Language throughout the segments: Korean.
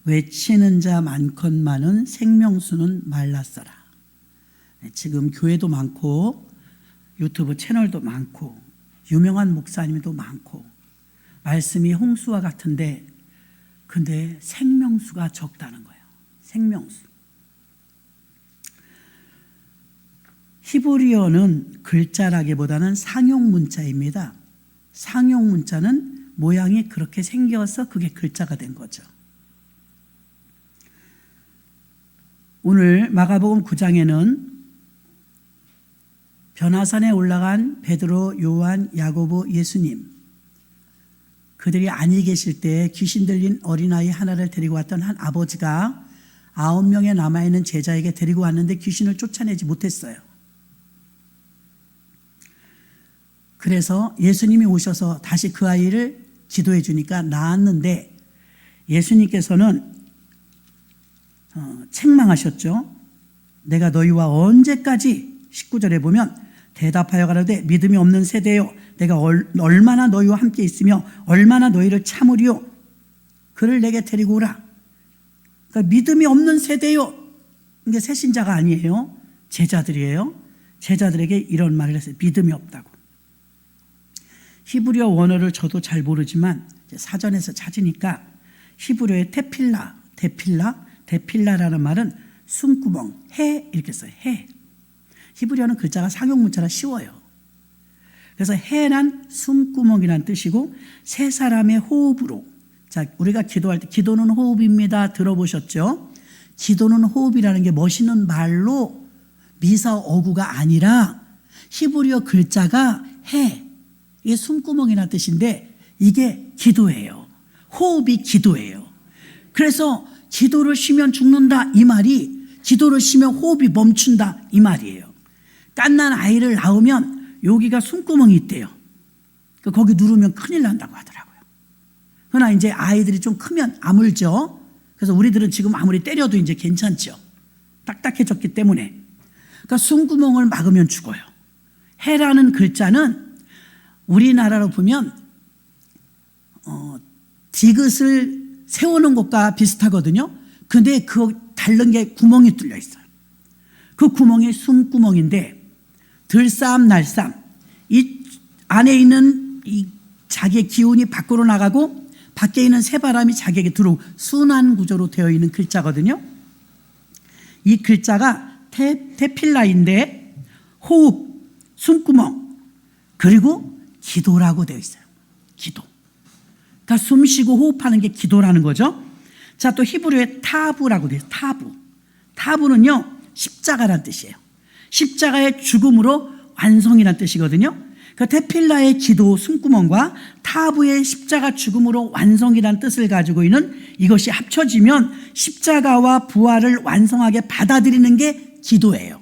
외치는 자 많건만은 생명수는 말랐어라. 지금 교회도 많고 유튜브 채널도 많고 유명한 목사님도 많고 말씀이 홍수와 같은데 근데 생명수가 적다는 거예요. 생명수. 히브리어는 글자라기보다는 상용 문자입니다. 상용 문자는 모양이 그렇게 생겨서 그게 글자가 된 거죠. 오늘 마가복음 9장에는 변화산에 올라간 베드로, 요한, 야고보, 예수님, 그들이 안위 계실 때 귀신 들린 어린아이 하나를 데리고 왔던 한 아버지가 9명의 남아있는 제자에게 데리고 왔는데 귀신을 쫓아내지 못했어요. 그래서 예수님이 오셔서 다시 그 아이를 기도해 주니까 나았는데 예수님께서는 책망하셨죠. 내가 너희와 언제까지, 19절에 보면 대답하여 가라되 믿음이 없는 세대요, 내가 얼마나 너희와 함께 있으며 얼마나 너희를 참으리요. 그를 내게 데리고 오라. 그러니까 믿음이 없는 세대요. 이게 새신자가 아니에요. 제자들이에요. 제자들에게 이런 말을 했어요. 믿음이 없다고. 히브리어 원어를 저도 잘 모르지만 사전에서 찾으니까 히브리어의 데필라라는 말은 숨구멍, 해 이렇게 써요. 해. 히브리어는 글자가 상용문자라 쉬워요. 그래서 해란 숨구멍이란 뜻이고 세 사람의 호흡으로, 자 우리가 기도할 때 기도는 호흡입니다. 들어보셨죠? 기도는 호흡이라는 게 멋있는 말로 미사 어구가 아니라 히브리어 글자가 해, 이게 숨구멍이라는 뜻인데 이게 기도예요. 호흡이 기도예요. 그래서 기도를 쉬면 죽는다 이 말이 기도를 쉬면 호흡이 멈춘다 이 말이에요. 갓난 아이를 낳으면 여기가 숨구멍이 있대요. 거기 누르면 큰일 난다고 하더라고요. 그러나 이제 아이들이 좀 크면 아물죠. 그래서 우리들은 지금 아무리 때려도 이제 괜찮죠. 딱딱해졌기 때문에. 그러니까 숨구멍을 막으면 죽어요. 해라는 글자는 우리나라로 보면 디귿을 세우는 것과 비슷하거든요. 근데 그 다른 게 구멍이 뚫려 있어요. 그 구멍이 숨구멍인데 들싸움 날싸움, 이 안에 있는 이 자기의 기운이 밖으로 나가고 밖에 있는 새바람이 자기에게 들어오고 순환 구조로 되어 있는 글자거든요. 이 글자가 테필라인데 호흡, 숨구멍, 그리고 기도라고 되어 있어요. 기도. 그러니까 숨 쉬고 호흡하는 게 기도라는 거죠. 자, 또 히브리어의 타부라고 되어 있어요. 타부는요 십자가란 뜻이에요. 십자가의 죽음으로 완성이란 뜻이거든요. 그 테필라의 기도 숨구멍과 타부의 십자가 죽음으로 완성이란 뜻을 가지고 있는 이것이 합쳐지면 십자가와 부활을 완성하게 받아들이는 게 기도예요.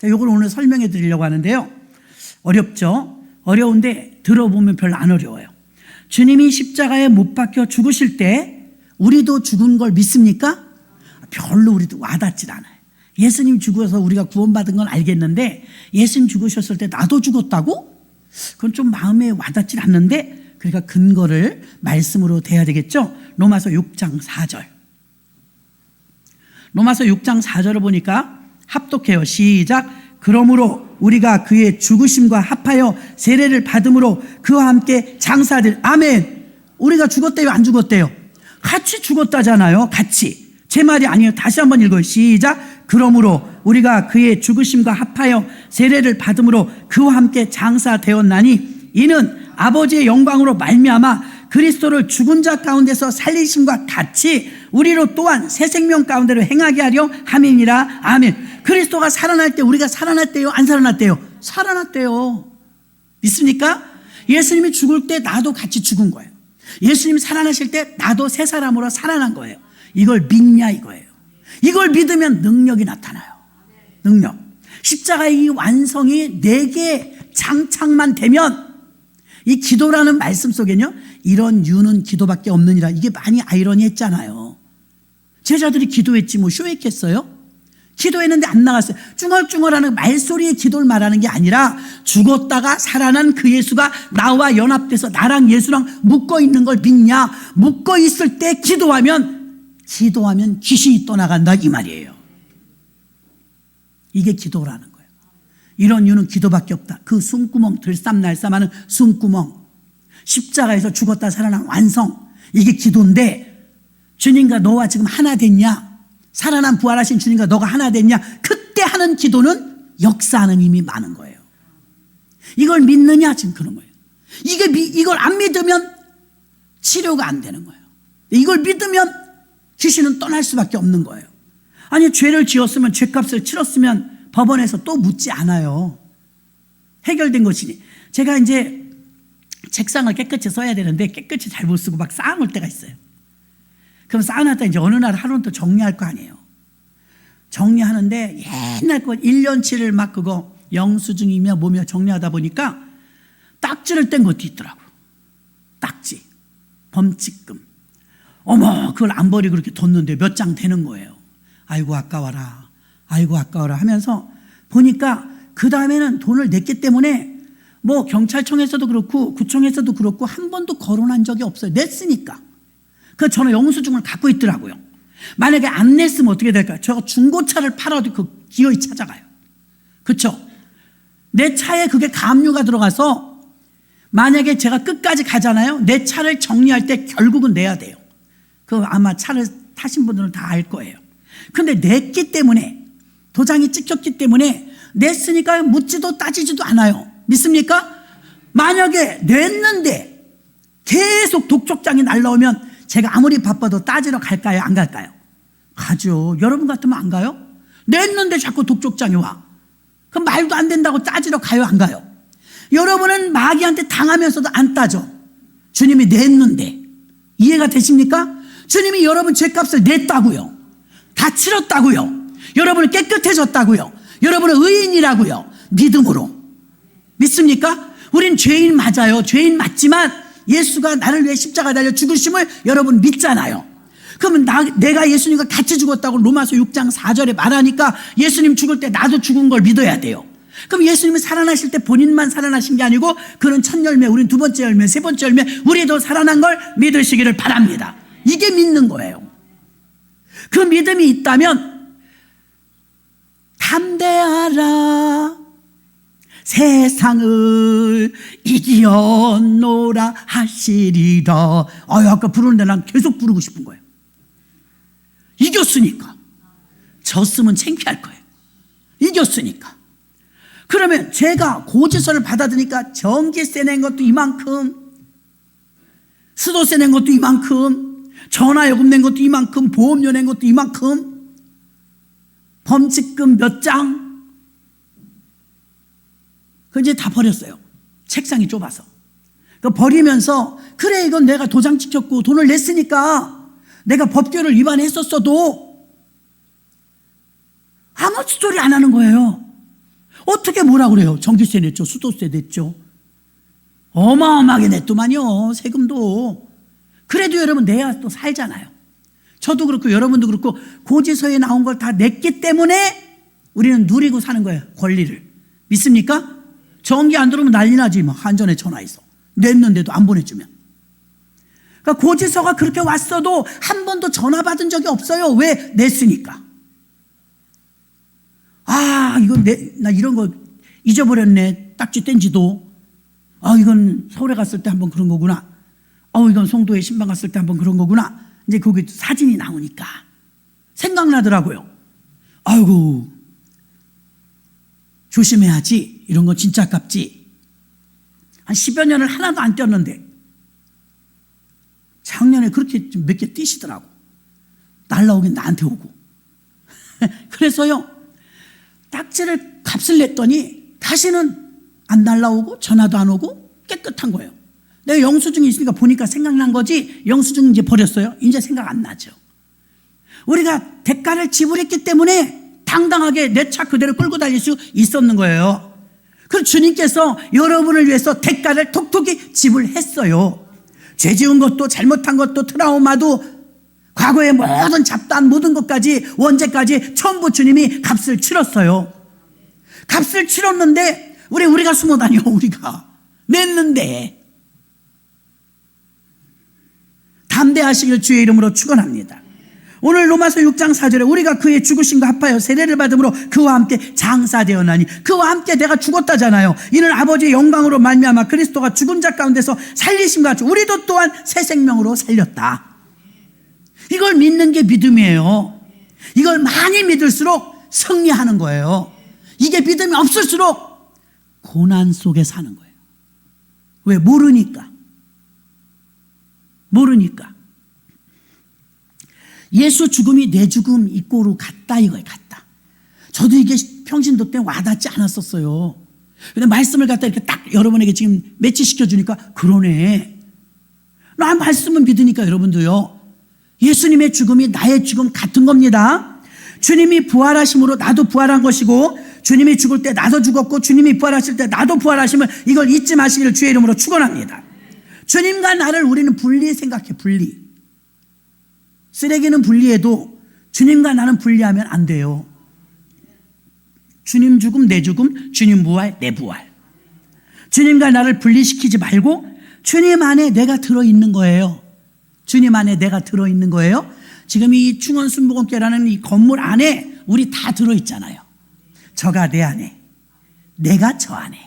이걸 오늘 설명해 드리려고 하는데요. 어렵죠? 어려운데 들어보면 별로 안 어려워요. 주님이 십자가에 못 박혀 죽으실 때 우리도 죽은 걸 믿습니까? 별로 우리도 와닿질 않아요. 예수님 죽어서 우리가 구원받은 건 알겠는데 예수님 죽으셨을 때 나도 죽었다고? 그건 좀 마음에 와닿질 않는데, 그러니까 근거를 말씀으로 대야 되겠죠. 로마서 6장 4절. 로마서 6장 4절을 보니까 합독해요. 시작. 그러므로 우리가 그의 죽으심과 합하여 세례를 받음으로 그와 함께 장사될. 아멘. 우리가 죽었대요, 안 죽었대요? 같이 죽었다잖아요. 같이. 제 말이 아니에요. 다시 한번 읽어요. 시작. 그러므로 우리가 그의 죽으심과 합하여 세례를 받음으로 그와 함께 장사되었나니 이는 아버지의 영광으로 말미암아 그리스도를 죽은 자 가운데서 살리심과 같이 우리로 또한 새 생명 가운데로 행하게 하려 함이니라. 아멘. 그리스도가 살아날 때 우리가 살아났대요, 안 살아났대요? 살아났대요. 믿습니까? 예수님이 죽을 때 나도 같이 죽은 거예요. 예수님이 살아나실 때 나도 새 사람으로 살아난 거예요. 이걸 믿냐 이거예요. 이걸 믿으면 능력이 나타나요. 능력. 십자가의 이 완성이 내게 장착만 되면, 이 기도라는 말씀 속에는요 이런 유는 기도밖에 없느니라, 이게 많이 아이러니했잖아요. 제자들이 기도했지 뭐 쇼했겠어요? 기도했는데 안 나갔어요. 쭝얼쭝얼하는 말소리의 기도를 말하는 게 아니라 죽었다가 살아난 그 예수가 나와 연합돼서 나랑 예수랑 묶어 있는 걸 믿냐? 묶어 있을 때 기도하면 기도하면 귀신이 떠나간다 이 말이에요. 이게 기도라는 거예요. 이런 이유는 기도밖에 없다. 그 숨구멍, 들쌈날쌈하는 숨구멍, 십자가에서 죽었다 살아난 완성, 이게 기도인데, 주님과 너와 지금 하나 됐냐, 살아난 부활하신 주님과 너가 하나 됐냐, 그때 하는 기도는 역사하는 힘이 많은 거예요. 이걸 믿느냐 지금 그런 거예요. 이걸 안 믿으면 치료가 안 되는 거예요. 이걸 믿으면 귀신은 떠날 수밖에 없는 거예요. 아니, 죄를 지었으면, 죄값을 치렀으면 법원에서 또 묻지 않아요. 해결된 것이니. 제가 이제 책상을 깨끗이 써야 되는데 깨끗이 잘 못 쓰고 막 쌓아놓을 때가 있어요. 그럼 쌓아놨다 이제 어느 날 하루는 또 정리할 거 아니에요. 정리하는데 옛날 거 1년치를 막 그거 영수증이며 뭐며 정리하다 보니까 딱지를 뗀 것도 있더라고요. 딱지, 범칙금. 어머, 그걸 안 버리고 그렇게 뒀는데 몇 장 되는 거예요. 아이고 아까워라, 아이고 아까워라 하면서 보니까 그 다음에는 돈을 냈기 때문에 뭐 경찰청에서도 그렇고 구청에서도 그렇고 한 번도 거론한 적이 없어요. 냈으니까. 그 저는 영수증을 갖고 있더라고요. 만약에 안 냈으면 어떻게 될까요? 제가 중고차를 팔아도 그 기어이 찾아가요. 그렇죠? 내 차에 그게 가압류가 들어가서 만약에 제가 끝까지 가잖아요. 내 차를 정리할 때 결국은 내야 돼요. 그 아마 차를 타신 분들은 다 알 거예요. 근데 냈기 때문에, 도장이 찍혔기 때문에 냈으니까 묻지도 따지지도 않아요. 믿습니까? 만약에 냈는데 계속 독촉장이 날라오면 제가 아무리 바빠도 따지러 갈까요? 안 갈까요? 가죠. 여러분 같으면 안 가요? 냈는데 자꾸 독촉장이 와. 그럼 말도 안 된다고 따지러 가요? 안 가요? 여러분은 마귀한테 당하면서도 안 따져. 주님이 냈는데. 이해가 되십니까? 주님이 여러분 죄값을 냈다고요. 다 치렀다고요. 여러분은 깨끗해졌다고요. 여러분은 의인이라고요. 믿음으로. 믿습니까? 우린 죄인 맞아요. 죄인 맞지만 예수가 나를 위해 십자가 달려 죽으심을 여러분 믿잖아요. 그러면 내가 예수님과 같이 죽었다고 로마서 6장 4절에 말하니까 예수님 죽을 때 나도 죽은 걸 믿어야 돼요. 그럼 예수님이 살아나실 때 본인만 살아나신 게 아니고 그는 첫 열매, 우린 두 번째 열매, 세 번째 열매, 우리도 살아난 걸 믿으시기를 바랍니다. 이게 믿는 거예요. 그 믿음이 있다면 담대하라, 세상을 이기었노라 하시리라. 아까 부르는데 난 계속 부르고 싶은 거예요. 이겼으니까. 졌으면 창피할 거예요. 이겼으니까. 그러면 제가 고지서를 받아드니까 전기세 낸 것도 이만큼, 수도세 낸 것도 이만큼, 전화요금 낸 것도 이만큼, 보험료 낸 것도 이만큼, 범칙금 몇 장, 그 이제 다 버렸어요. 책상이 좁아서. 그 버리면서 그래 이건 내가 도장 찍혔고 돈을 냈으니까 내가 법규를 위반했었어도 아무 소리 안 하는 거예요. 어떻게 뭐라 그래요? 전기세 냈죠, 수도세 냈죠. 어마어마하게 냈더만요, 세금도. 그래도 여러분 내야 또 살잖아요. 저도 그렇고 여러분도 그렇고 고지서에 나온 걸 다 냈기 때문에 우리는 누리고 사는 거예요, 권리를. 믿습니까? 전기 안 들어오면 난리 나지. 막 한전에 전화해서 냈는데도 안 보내주면. 그러니까 고지서가 그렇게 왔어도 한 번도 전화 받은 적이 없어요. 왜? 냈으니까. 나 이런 거 잊어버렸네. 딱지 뗀지도. 이건 서울에 갔을 때 한번 그런 거구나. 이건 송도에 신방 갔을 때 한번 그런 거구나. 이제 거기 사진이 나오니까 생각나더라고요. 아이고, 조심해야지. 이런 건 진짜 아깝지. 한 10여 년을 하나도 안 떼었는데 작년에 그렇게 몇 개 띄시더라고. 날라오긴 나한테 오고. 그래서요, 딱지를 값을 냈더니 다시는 안 날라오고 전화도 안 오고 깨끗한 거예요. 내가 영수증이 있으니까 보니까 생각난 거지. 영수증 이제 버렸어요. 이제 생각 안 나죠. 우리가 대가를 지불했기 때문에 당당하게 내 차 그대로 끌고 다닐 수 있었는 거예요. 그래서 주님께서 여러분을 위해서 대가를 톡톡히 지불했어요. 죄 지은 것도 잘못한 것도 트라우마도 과거의 모든 잡다한 모든 것까지 원죄까지 전부 주님이 값을 치렀어요. 값을 치렀는데 우리가 숨어 다녀. 우리가 냈는데. 담대하시길 주의 이름으로 축원합니다. 오늘 로마서 6장 4절에 우리가 그의 죽으심과 합하여 세례를 받음으로 그와 함께 장사되었나니, 그와 함께 내가 죽었다잖아요. 이는 아버지의 영광으로 말미암아 그리스도가 죽은 자 가운데서 살리심과 같이 우리도 또한 새 생명으로 살렸다. 이걸 믿는 게 믿음이에요. 이걸 많이 믿을수록 승리하는 거예요. 이게 믿음이 없을수록 고난 속에 사는 거예요. 왜? 모르니까. 예수 죽음이 내 죽음 이꼬로 같다 이거예요. 같다. 저도 이게 평신도 때 와닿지 않았었어요. 근데 말씀을 갖다 이렇게 딱 여러분에게 지금 매치시켜 주니까 그러네. 나 말씀은 믿으니까 여러분도요. 예수님의 죽음이 나의 죽음 같은 겁니다. 주님이 부활하심으로 나도 부활한 것이고, 주님이 죽을 때 나도 죽었고, 주님이 부활하실 때 나도 부활하심을, 이걸 잊지 마시기를 주의 이름으로 축원합니다. 주님과 나를 우리는 분리 생각해. 분리. 쓰레기는 분리해도 주님과 나는 분리하면 안 돼요. 주님 죽음 내 죽음, 주님 부활 내 부활. 주님과 나를 분리시키지 말고 주님 안에 내가 들어있는 거예요. 주님 안에 내가 들어있는 거예요. 지금 이 충원순복음교회라는 이 건물 안에 우리 다 들어있잖아요. 저가 내 안에, 내가 저 안에.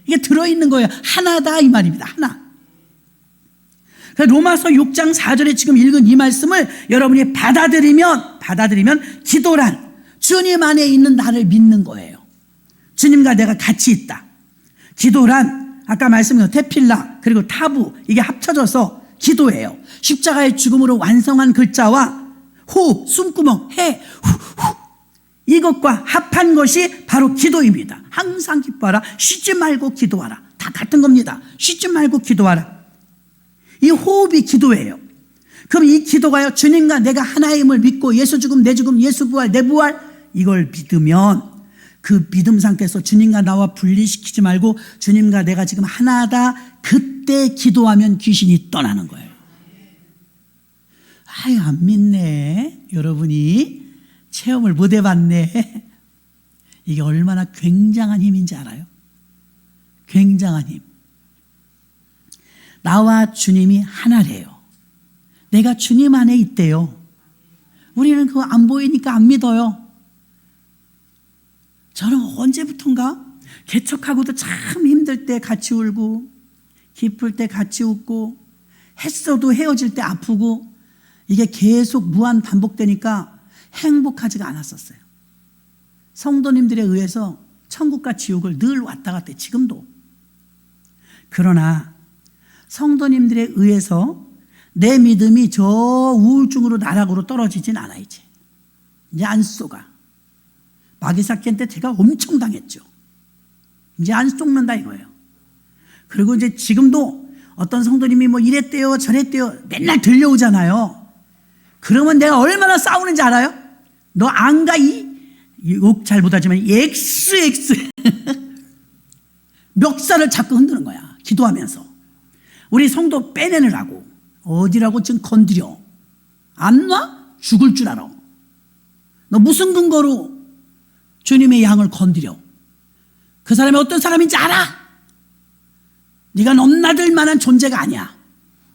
이게 들어있는 거예요. 하나다 이 말입니다. 하나. 로마서 6장 4절에 지금 읽은 이 말씀을 여러분이 받아들이면 기도란 주님 안에 있는 나를 믿는 거예요. 주님과 내가 같이 있다. 기도란 아까 말씀드린 테필라 그리고 타부, 이게 합쳐져서 기도예요. 십자가의 죽음으로 완성한 글자와 호흡, 숨구멍, 해, 후, 이것과 합한 것이 바로 기도입니다. 항상 기뻐하라. 쉬지 말고 기도하라. 다 같은 겁니다. 쉬지 말고 기도하라. 이 호흡이 기도예요. 그럼 이 기도가요, 주님과 내가 하나임을 믿고 예수 죽음 내 죽음, 예수 부활 내 부활, 이걸 믿으면 그 믿음 상태에서 주님과 나와 분리시키지 말고 주님과 내가 지금 하나다, 그때 기도하면 귀신이 떠나는 거예요. 아유, 안 믿네. 여러분이 체험을 못 해봤네. 이게 얼마나 굉장한 힘인지 알아요? 굉장한 힘. 나와 주님이 하나래요. 내가 주님 안에 있대요. 우리는 그거 안 보이니까 안 믿어요. 저는 언제부턴가 개척하고도 참 힘들 때 같이 울고, 기쁠 때 같이 웃고, 했어도 헤어질 때 아프고, 이게 계속 무한 반복되니까 행복하지가 않았었어요. 성도님들에 의해서 천국과 지옥을 늘 왔다 갔다 해요. 지금도. 그러나 성도님들에 의해서 내 믿음이 저 우울증으로 나락으로 떨어지진 않아. 이제 안 쏘가. 마귀사건 때 제가 엄청 당했죠. 이제 안 쏘는다 이거예요. 그리고 이제 지금도 어떤 성도님이 뭐 이랬대요 저랬대요 맨날 들려오잖아요. 그러면 내가 얼마나 싸우는지 알아요? 너 안 가? 욕 잘 못하지만 XX 멱살을 자꾸 흔드는 거야. 기도하면서 우리 성도 빼내느라고. 어디라고 지금 건드려? 안 놔? 죽을 줄 알아. 너 무슨 근거로 주님의 양을 건드려? 그 사람이 어떤 사람인지 알아? 네가 넘나들 만한 존재가 아니야.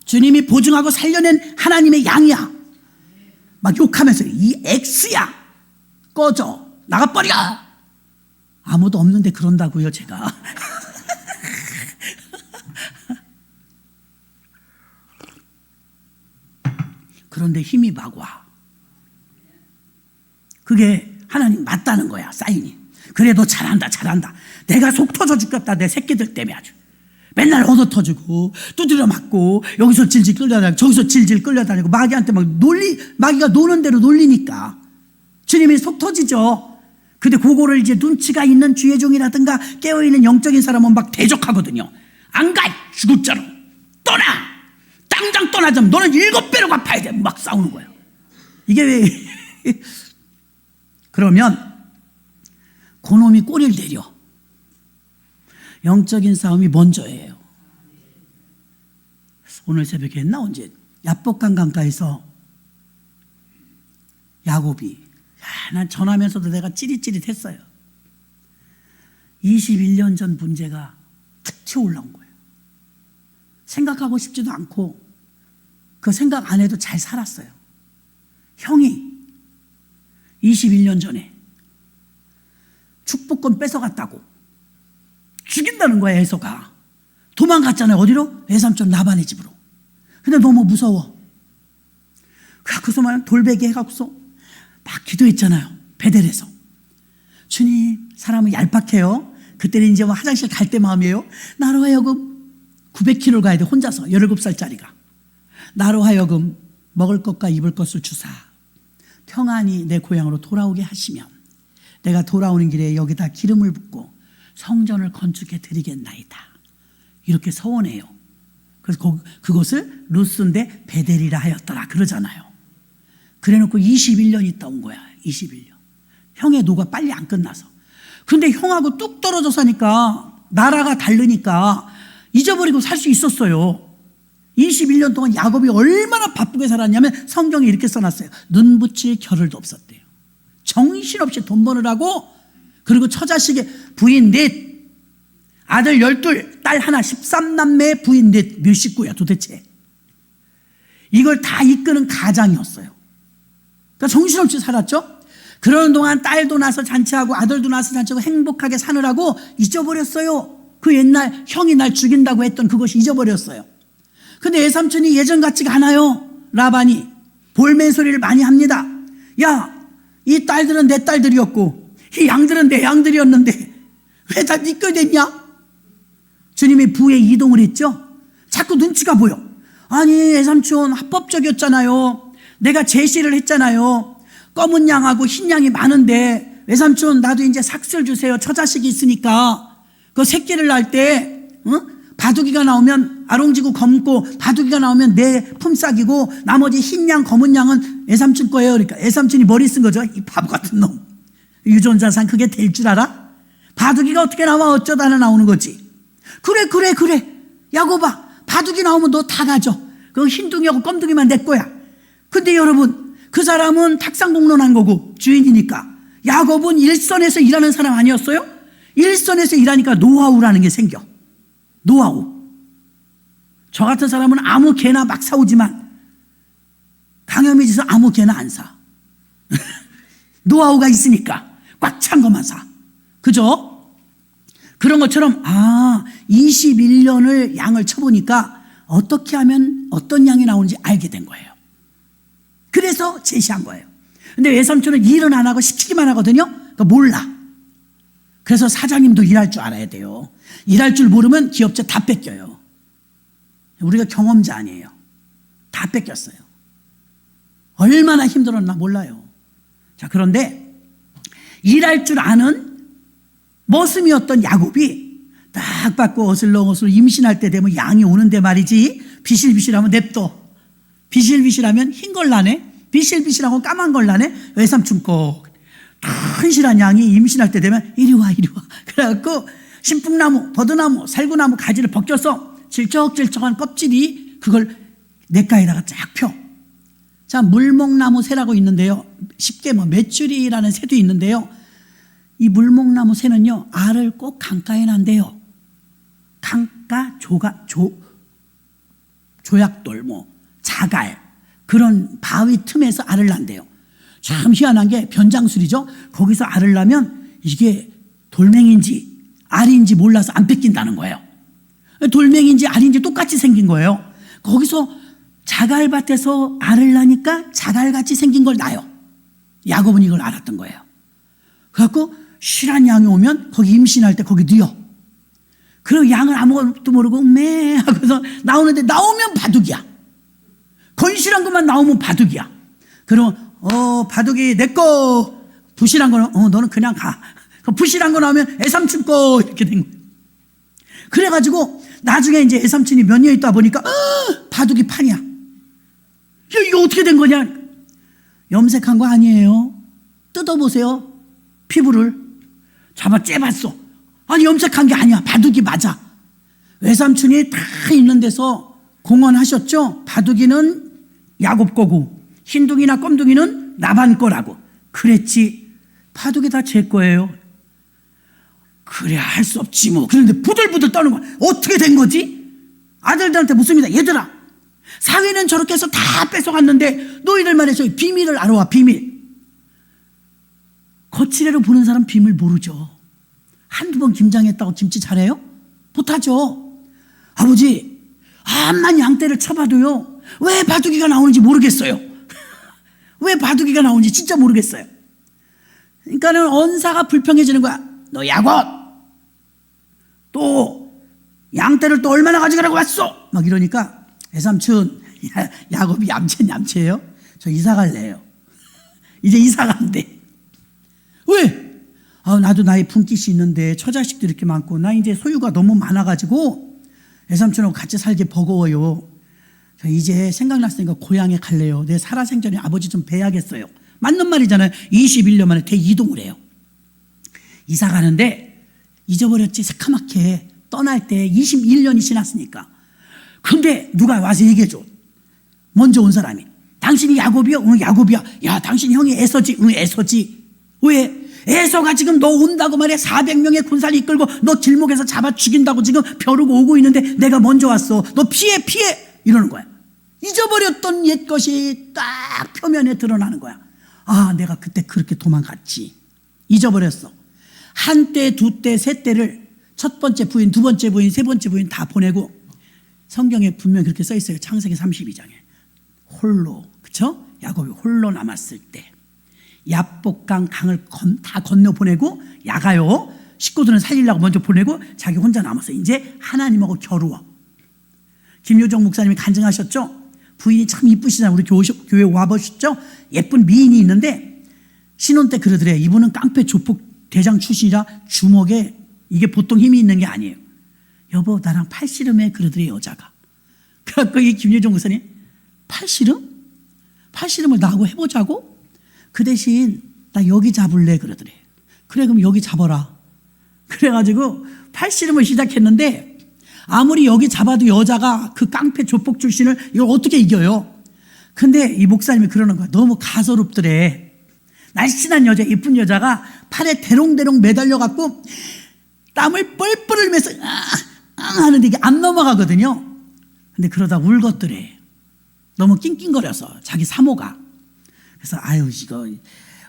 주님이 보증하고 살려낸 하나님의 양이야. 막 욕하면서 이 X야. 꺼져. 나가버려. 아무도 없는데 그런다고요, 제가. 그런데 힘이 막 와. 그게 하나님 맞다는 거야, 사인이. 그래, 너 잘한다. 내가 속 터져 죽겠다, 내 새끼들 때문에 아주. 맨날 얻어 터지고, 두드려 맞고, 여기서 질질 끌려다니고, 저기서 질질 끌려다니고, 마귀한테 마귀가 노는 대로 놀리니까. 주님이 속 터지죠. 근데 그거를 이제 눈치가 있는 주의 종이라든가 깨어있는 영적인 사람은 막 대적하거든요. 안 가! 죽을 자로. 떠나! 당장 떠나자면 너는 7배로 갚아야 돼. 막 싸우는 거예요. 이게 왜. 그러면 그놈이 꼬리를 내려. 영적인 싸움이 먼저예요. 오늘 새벽에 했나? 언제? 야복강 강가에서 야곱이, 난 전하면서도 내가 찌릿찌릿했어요. 21년 전 문제가 툭 올라온 거예요. 생각하고 싶지도 않고 그 생각 안 해도 잘 살았어요. 형이 21년 전에 축복권 뺏어갔다고 죽인다는 거야. 에서가 도망갔잖아요. 어디로? 외삼촌 라반의 집으로. 근데 너무 무서워. 그래서만 돌베개 해갖고서 막 기도했잖아요. 베델에서. 주님, 사람은 얄팍해요. 그때는 이제 뭐 화장실 갈 때 마음이에요. 나로 하여금 900km를 가야 돼. 혼자서 17살짜리가. 나로 하여금 먹을 것과 입을 것을 주사 평안히 내 고향으로 돌아오게 하시면 내가 돌아오는 길에 여기다 기름을 붓고 성전을 건축해 드리겠나이다. 이렇게 서원해요. 그래서 그곳을 루스인데 베델이라 하였더라 그러잖아요. 그래놓고 21년 있다 온 거야. 21년. 형의 노가 빨리 안 끝나서. 근데 형하고 뚝 떨어져 사니까 나라가 다르니까 잊어버리고 살 수 있었어요. 21년 동안 야곱이 얼마나 바쁘게 살았냐면 성경에 이렇게 써놨어요. 눈 붙일 겨를도 없었대요. 정신없이 돈 버느라고. 그리고 처자식의 부인 넷, 아들 12, 딸 하나, 13남매 부인 넷. 몇 식구야 도대체. 이걸 다 이끄는 가장이었어요. 그러니까 정신없이 살았죠. 그러는 동안 딸도 낳아서 잔치하고 아들도 낳아서 잔치하고 행복하게 사느라고 잊어버렸어요. 그 옛날 형이 날 죽인다고 했던 그것이 잊어버렸어요. 근데 외삼촌이 예전 같지가 않아요. 라반이 볼멘 소리를 많이 합니다. 야, 이 딸들은 내 딸들이었고 이 양들은 내 양들이었는데 왜 다 네 거 됐냐? 주님이 부에 이동을 했죠. 자꾸 눈치가 보여. 아니, 외삼촌 합법적이었잖아요. 내가 제시를 했잖아요. 검은 양하고 흰 양이 많은데 외삼촌 나도 이제 삭슬 주세요. 처자식이 있으니까. 그 새끼를 낳을 때 바둑이가 나오면 아롱지구 검고 바둑이가 나오면 내 품삯이고 나머지 흰 양 검은 양은 외삼촌 거예요. 그러니까 외삼촌이 머리 쓴 거죠. 이 바보 같은 놈. 유전자상 그게 될 줄 알아? 바둑이가 어떻게 나와? 어쩌다나 나오는 거지. 그래 야곱아, 바둑이 나오면 너 다 가져. 그 흰둥이하고 검둥이만 내 거야. 근데 여러분, 그 사람은 탁상공론한 거고 주인이니까. 야곱은 일선에서 일하는 사람 아니었어요? 일선에서 일하니까 노하우라는 게 생겨. 노하우. 저 같은 사람은 아무 개나 막 사오지만 강염이 지서 아무 개나 안 사. 노하우가 있으니까 꽉 찬 것만 사. 그죠? 그런 것처럼 21년을 양을 쳐보니까 어떻게 하면 어떤 양이 나오는지 알게 된 거예요. 그래서 제시한 거예요. 근데 외삼촌은 일은 안 하고 시키기만 하거든요. 그러니까 몰라. 그래서 사장님도 일할 줄 알아야 돼요. 일할 줄 모르면 기업체 다 뺏겨요. 우리가 경험자 아니에요. 다 뺏겼어요. 얼마나 힘들었나 몰라요. 자, 그런데 일할 줄 아는 머슴이었던 야곱이 딱 받고 어슬렁어슬렁 임신할 때 되면 양이 오는데 말이지, 비실비실하면 냅둬. 비실비실하면 흰 걸 나네. 비실비실하고 까만 걸 나네. 외삼촌 꼭 튼실한 양이 임신할 때 되면 이리 와. 그래갖고 신풍나무, 버드나무, 살구나무 가지를 벗겨서 질척질척한 껍질이 그걸 냇가에다가 쫙 펴. 자, 물목나무 새라고 있는데요. 쉽게 메추리라는 새도 있는데요. 이 물목나무 새는요, 알을 꼭 강가에 난대요. 강가, 조약돌, 자갈, 그런 바위 틈에서 알을 난대요. 참 희한한 게 변장술이죠. 거기서 알을 나면 이게 돌멩인지 알인지 몰라서 안 뺏긴다는 거예요. 돌멩인지 알인지 똑같이 생긴 거예요. 거기서 자갈밭에서 알을 나니까 자갈같이 생긴 걸 낳아요. 야곱은 이걸 알았던 거예요. 그래갖고 실한 양이 오면 거기 임신할 때 거기 뉘어. 그리고 양을 아무것도 모르고 매 하고서 나오는데 나오면 바둑이야. 건실한 것만 나오면 바둑이야. 그럼 바둑이 내 거. 부실한 거는 너는 그냥 가. 부실한 거 나오면 애삼촌 거. 이렇게 된 거예요. 그래가지고 나중에 이제 애삼촌이 몇 년 있다 보니까 바둑이 판이야. 이거 어떻게 된 거냐? 염색한 거 아니에요. 뜯어보세요. 피부를 잡아 째봤어. 아니, 염색한 게 아니야. 바둑이 맞아. 외삼촌이 다 있는 데서 공언하셨죠. 바둑이는 야곱 거고 흰둥이나 검둥이는 라반 거라고. 그랬지. 바둑이 다 제 거예요. 그래, 할 수 없지 뭐. 그런데 부들부들 떠는 거야. 어떻게 된 거지? 아들들한테 묻습니다. 얘들아, 사위는 저렇게 해서 다 뺏어갔는데 너희들만 해서 비밀을 알아와. 비밀. 거칠애로 보는 사람 빔을 모르죠. 한두 번 김장했다고 김치 잘해요? 못하죠. 아버지, 암만 양떼를 쳐봐도요, 왜 바둑이가 나오는지 모르겠어요. 왜 바둑이가 나오는지 진짜 모르겠어요. 그러니까는 언사가 불평해지는 거야. 너 야곱! 또 양떼를 또 얼마나 가져가라고 왔어? 막 이러니까 애삼촌, 야곱이 얌체예요? 저 이사 갈래요. 이제 이사 간대. 왜? 나도 나의 품깃이 있는데 처자식도 이렇게 많고 나 이제 소유가 너무 많아가지고 애삼촌하고 같이 살기 버거워요. 저 이제 생각났으니까 고향에 갈래요. 내 살아생전에 아버지 좀 뵈야겠어요. 맞는 말이잖아요. 21년 만에 대이동을 해요. 이사 가는데 잊어버렸지. 새카맣게 떠날 때 21년이 지났으니까. 근데 누가 와서 얘기해줘. 먼저 온 사람이. 당신이 야곱이요? 응, 야곱이야. 야, 당신 형이 에서지? 응, 에서지. 왜? 에서가 지금 너 온다고 말해. 400명의 군사를 이끌고 너 길목에서 잡아 죽인다고 지금 벼르고 오고 있는데 내가 먼저 왔어. 너 피해. 이러는 거야. 잊어버렸던 옛 것이 딱 표면에 드러나는 거야. 내가 그때 그렇게 도망갔지. 잊어버렸어. 한 때, 두 때, 세 때를 첫 번째 부인, 두 번째 부인, 세 번째 부인 다 보내고 성경에 분명히 그렇게 써 있어요. 창세기 32장에. 홀로, 그쵸? 야곱이 홀로 남았을 때 야복강 강을 다 건너보내고 야가요. 식구들은 살리려고 먼저 보내고 자기 혼자 남았어. 이제 하나님하고 겨루어. 김효정 목사님이 간증하셨죠? 부인이 참 이쁘시잖아요. 우리 교회 와보셨죠? 예쁜 미인이 있는데 신혼 때 그러더래요. 이분은 깡패 조폭 대장 출신이라 주먹에 이게 보통 힘이 있는 게 아니에요. 여보 나랑 팔씨름해 그러더래요. 여자가. 그래갖고 이 김효정 목사님 팔씨름? 팔씨름을 나하고 해보자고? 그 대신 나 여기 잡을래 그러더래. 그래 그럼 여기 잡아라. 그래가지고 팔씨름을 시작했는데 아무리 여기 잡아도 여자가 그 깡패 조폭 출신을 이걸 어떻게 이겨요? 근데 이 목사님이 그러는 거야. 너무 가소롭더래. 날씬한 여자, 예쁜 여자가 팔에 대롱대롱 매달려갖고 땀을 뻘뻘 흘리면서 하는데 이게 안 넘어가거든요. 근데 그러다 울겄더래. 너무 낑낑거려서 자기 사모가. 그래서 이거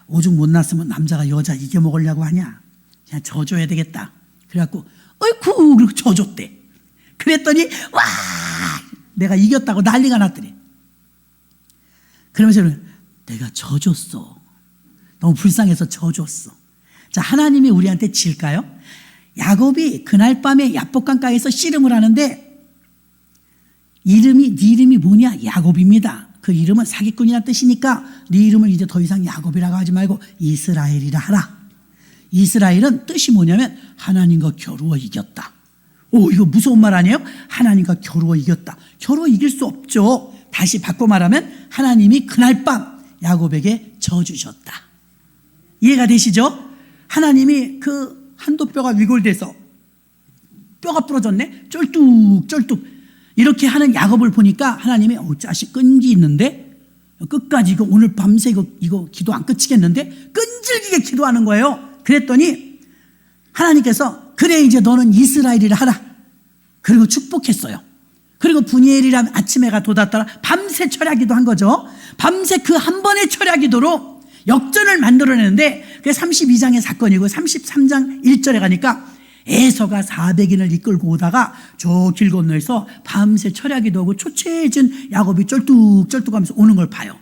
오죽 못 났으면 남자가 여자 이겨먹으려고 하냐. 그냥 져줘야 되겠다. 그래갖고 어이쿠 그리고 져줬대. 그랬더니 와 내가 이겼다고 난리가 났더래. 그러면서 내가 져줬어. 너무 불쌍해서 져줬어. 자, 하나님이 우리한테 질까요? 야곱이 그날 밤에 야복강가에서 씨름을 하는데 네 이름이 뭐냐? 야곱입니다. 그 이름은 사기꾼이라는 뜻이니까 네 이름을 이제 더 이상 야곱이라고 하지 말고 이스라엘이라 하라. 이스라엘은 뜻이 뭐냐면 하나님과 겨루어 이겼다. 이거 무서운 말 아니에요? 하나님과 겨루어 이겼다. 겨루어 이길 수 없죠. 다시 바꿔 말하면 하나님이 그날 밤 야곱에게 져주셨다. 이해가 되시죠? 하나님이 그 한도뼈가 위골돼서 뼈가 부러졌네? 쩔뚝 이렇게 하는 야곱을 보니까 하나님이 자식 끈기 있는데 끝까지 이거 오늘 밤새 이거 기도 안 끝이겠는데 끈질기게 기도하는 거예요. 그랬더니 하나님께서 그래 이제 너는 이스라엘이라 하라. 그리고 축복했어요. 그리고 분이엘이라는 아침해가 돋았더라. 밤새 철야기도 한 거죠. 밤새 그 한 번의 철야기도로 역전을 만들어내는데 그게 32장의 사건이고 33장 1절에 가니까 에서가 400인을 이끌고 오다가 저 길 건너에서 밤새 철야기도 하고 초췌해진 야곱이 쩔뚝하면서 오는 걸 봐요.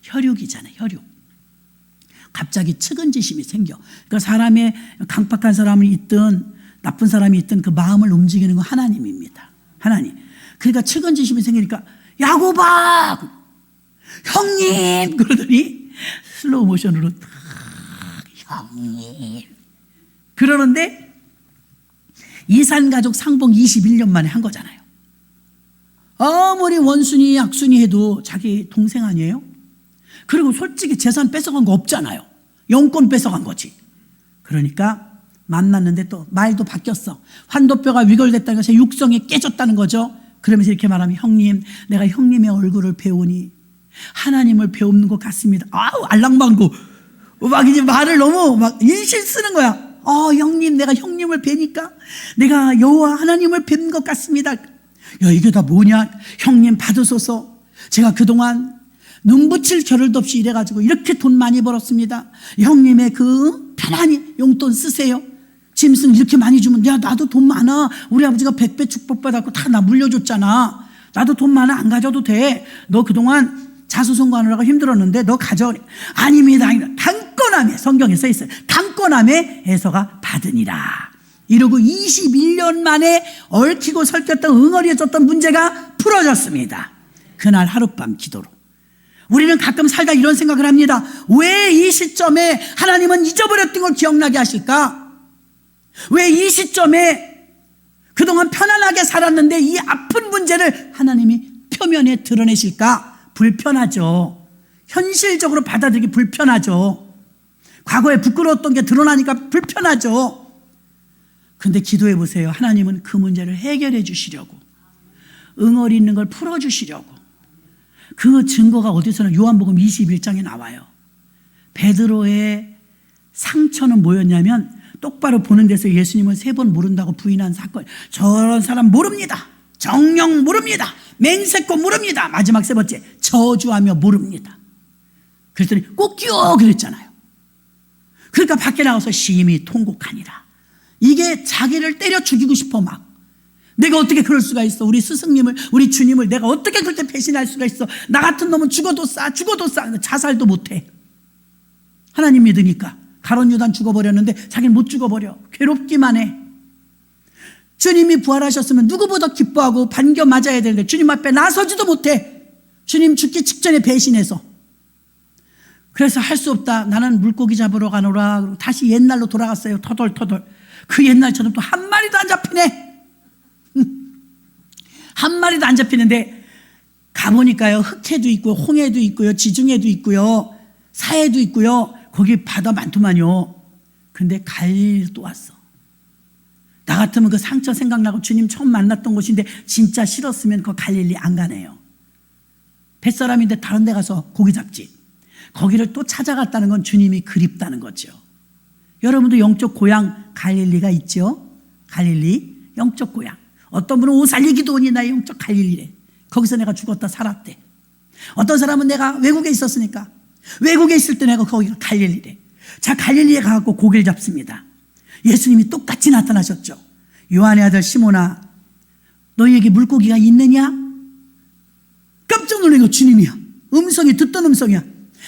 혈육이잖아요. 혈육. 갑자기 측은지심이 생겨. 그러니까 사람의 강팍한 사람이 있든 나쁜 사람이 있든 그 마음을 움직이는 건 하나님입니다. 하나님. 그러니까 측은지심이 생기니까 야곱아 형님 그러더니 슬로우 모션으로 형님 그러는데 이산가족 상봉 21년 만에 한 거잖아요. 아무리 원순이 악순이 해도 자기 동생 아니에요? 그리고 솔직히 재산 뺏어간 거 없잖아요. 영권 뺏어간 거지. 그러니까 만났는데 또 말도 바뀌었어. 환도뼈가 위골됐다는 것이 육성이 깨졌다는 거죠. 그러면서 이렇게 말하면 형님 내가 형님의 얼굴을 배우니 하나님을 배우는 것 같습니다. 알랑방구 막 이제 말을 너무 막 인실 쓰는 거야. 형님 내가 형님을 뵈니까 내가 여호와 하나님을 뵌 것 같습니다. 야 이게 다 뭐냐? 형님 받으소서. 제가 그동안 눈 붙일 겨를도 없이 일해가지고 이렇게 돈 많이 벌었습니다. 형님의 그 편안히 용돈 쓰세요. 짐승 이렇게 많이 주면 야 나도 돈 많아. 우리 아버지가 100배 축복받았고 다 나 물려줬잖아. 나도 돈 많아. 안 가져도 돼. 너 그동안 자수성가하느라고 힘들었는데 너 가져. 아닙니다. 강권함에 성경에 써 있어요. 강권함에 에서가 받으니라. 이러고 21년 만에 얽히고 설켰던 응어리해졌던 문제가 풀어졌습니다. 그날 하룻밤 기도로. 우리는 가끔 살다 이런 생각을 합니다. 왜 이 시점에 하나님은 잊어버렸던 걸 기억나게 하실까? 왜 이 시점에 그동안 편안하게 살았는데 이 아픈 문제를 하나님이 표면에 드러내실까? 불편하죠. 현실적으로 받아들이기 불편하죠. 과거에 부끄러웠던 게 드러나니까 불편하죠. 근데 기도해 보세요. 하나님은 그 문제를 해결해 주시려고, 응어리 있는 걸 풀어 주시려고. 그 증거가 어디서는 요한복음 21장에 나와요. 베드로의 상처는 뭐였냐면 똑바로 보는 데서 예수님을 3번 모른다고 부인한 사건. 저런 사람 모릅니다. 정령 모릅니다. 맹세코 모릅니다. 마지막 3번째 저주하며 모릅니다. 그랬더니 꼭요 그랬잖아요. 그러니까 밖에 나가서 심히 통곡하니라. 이게 자기를 때려 죽이고 싶어 막. 내가 어떻게 그럴 수가 있어. 우리 스승님을, 우리 주님을 내가 어떻게 그렇게 배신할 수가 있어. 나 같은 놈은 죽어도 싸. 자살도 못해. 하나님 믿으니까. 가룟 유다는 죽어버렸는데 자기는 못 죽어버려. 괴롭기만 해. 주님이 부활하셨으면 누구보다 기뻐하고 반겨 맞아야 되는데 주님 앞에 나서지도 못해. 주님 죽기 직전에 배신해서. 그래서 할 수 없다. 나는 물고기 잡으러 가노라. 그리고 다시 옛날로 돌아갔어요. 터덜터덜. 그 옛날처럼 또 한 마리도 안 잡히네. 한 마리도 안 잡히는데 가보니까요. 흑해도 있고 홍해도 있고요. 지중해도 있고요. 사해도 있고요. 거기 바다 많더만요. 근데 갈릴리 또 왔어. 나 같으면 그 상처 생각나고 주님 처음 만났던 곳인데 진짜 싫었으면 그 갈릴리 안 가네요. 뱃사람인데 다른 데 가서 고기 잡지. 거기를 또 찾아갔다는 건 주님이 그립다는 거죠. 여러분도 영적 고향 갈릴리가 있죠? 갈릴리 영적 고향. 어떤 분은 오살리기도원이 나의 영적 갈릴리래. 거기서 내가 죽었다 살았대. 어떤 사람은 내가 외국에 있었으니까 외국에 있을 때 내가 거기가 갈릴리래. 자, 갈릴리에 가서 고기를 잡습니다. 예수님이 똑같이 나타나셨죠. 요한의 아들 시몬아, 너희에게 물고기가 있느냐? 깜짝 놀라고 주님이야. 음성이 듣던 음성이야.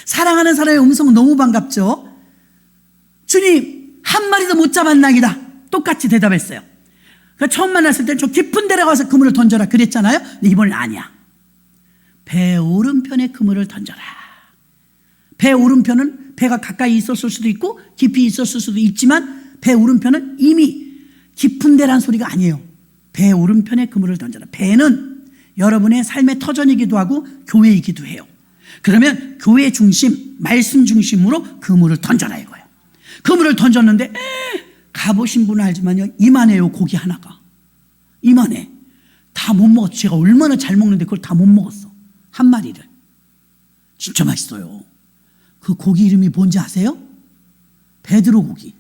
사랑하는 사람의 음성은 너무 반갑죠. 주님, 한 마리도 못 잡았나이다. 똑같이 대답했어요. 그러니까 처음 만났을 때 저 깊은 데로 가서 그물을 던져라 그랬잖아요. 근데 이번엔 아니야. 배 오른편에 그물을 던져라. 배 오른편은 배가 가까이 있었을 수도 있고 깊이 있었을 수도 있지만 배 오른편은 이미 깊은 데란 소리가 아니에요. 배 오른편에 그물을 던져라. 배는 여러분의 삶의 터전이기도 하고 교회이기도 해요. 그러면 교회 중심, 말씀 중심으로 그물을 던져라 이거예요. 그물을 던졌는데 가보신 분은 알지만요. 이만해요. 고기 하나가. 이만해. 다 못 먹었어. 제가 얼마나 잘 먹는데 그걸 다 못 먹었어. 한 마리를. 진짜 맛있어요. 그 고기 이름이 뭔지 아세요? 베드로 고기.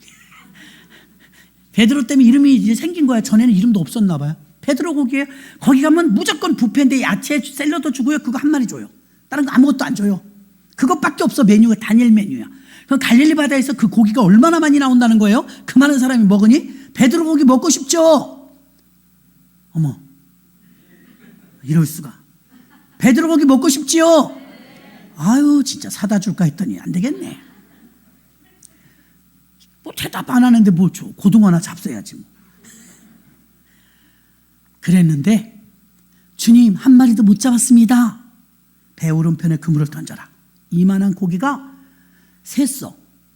베드로 때문에 이름이 이제 생긴 거야. 전에는 이름도 없었나 봐요. 베드로 고기에 거기 가면 무조건 뷔페인데 야채 샐러드 주고요. 그거 한 마리 줘요. 다른 거 아무것도 안 줘요. 그것밖에 없어. 메뉴가 단일 메뉴야. 그럼 갈릴리 바다에서 그 고기가 얼마나 많이 나온다는 거예요? 그 많은 사람이 먹으니 베드로 고기 먹고 싶죠. 어머, 이럴 수가. 베드로 고기 먹고 싶지요. 아유, 진짜 사다 줄까 했더니 안 되겠네. 뭐 대답 안 하는데 뭘 줘. 고등어 하나 잡숴야지 뭐. 그랬는데 주님, 한 마리도 못 잡았습니다. 배 오른편에 그물을 던져라. 이만한 고기가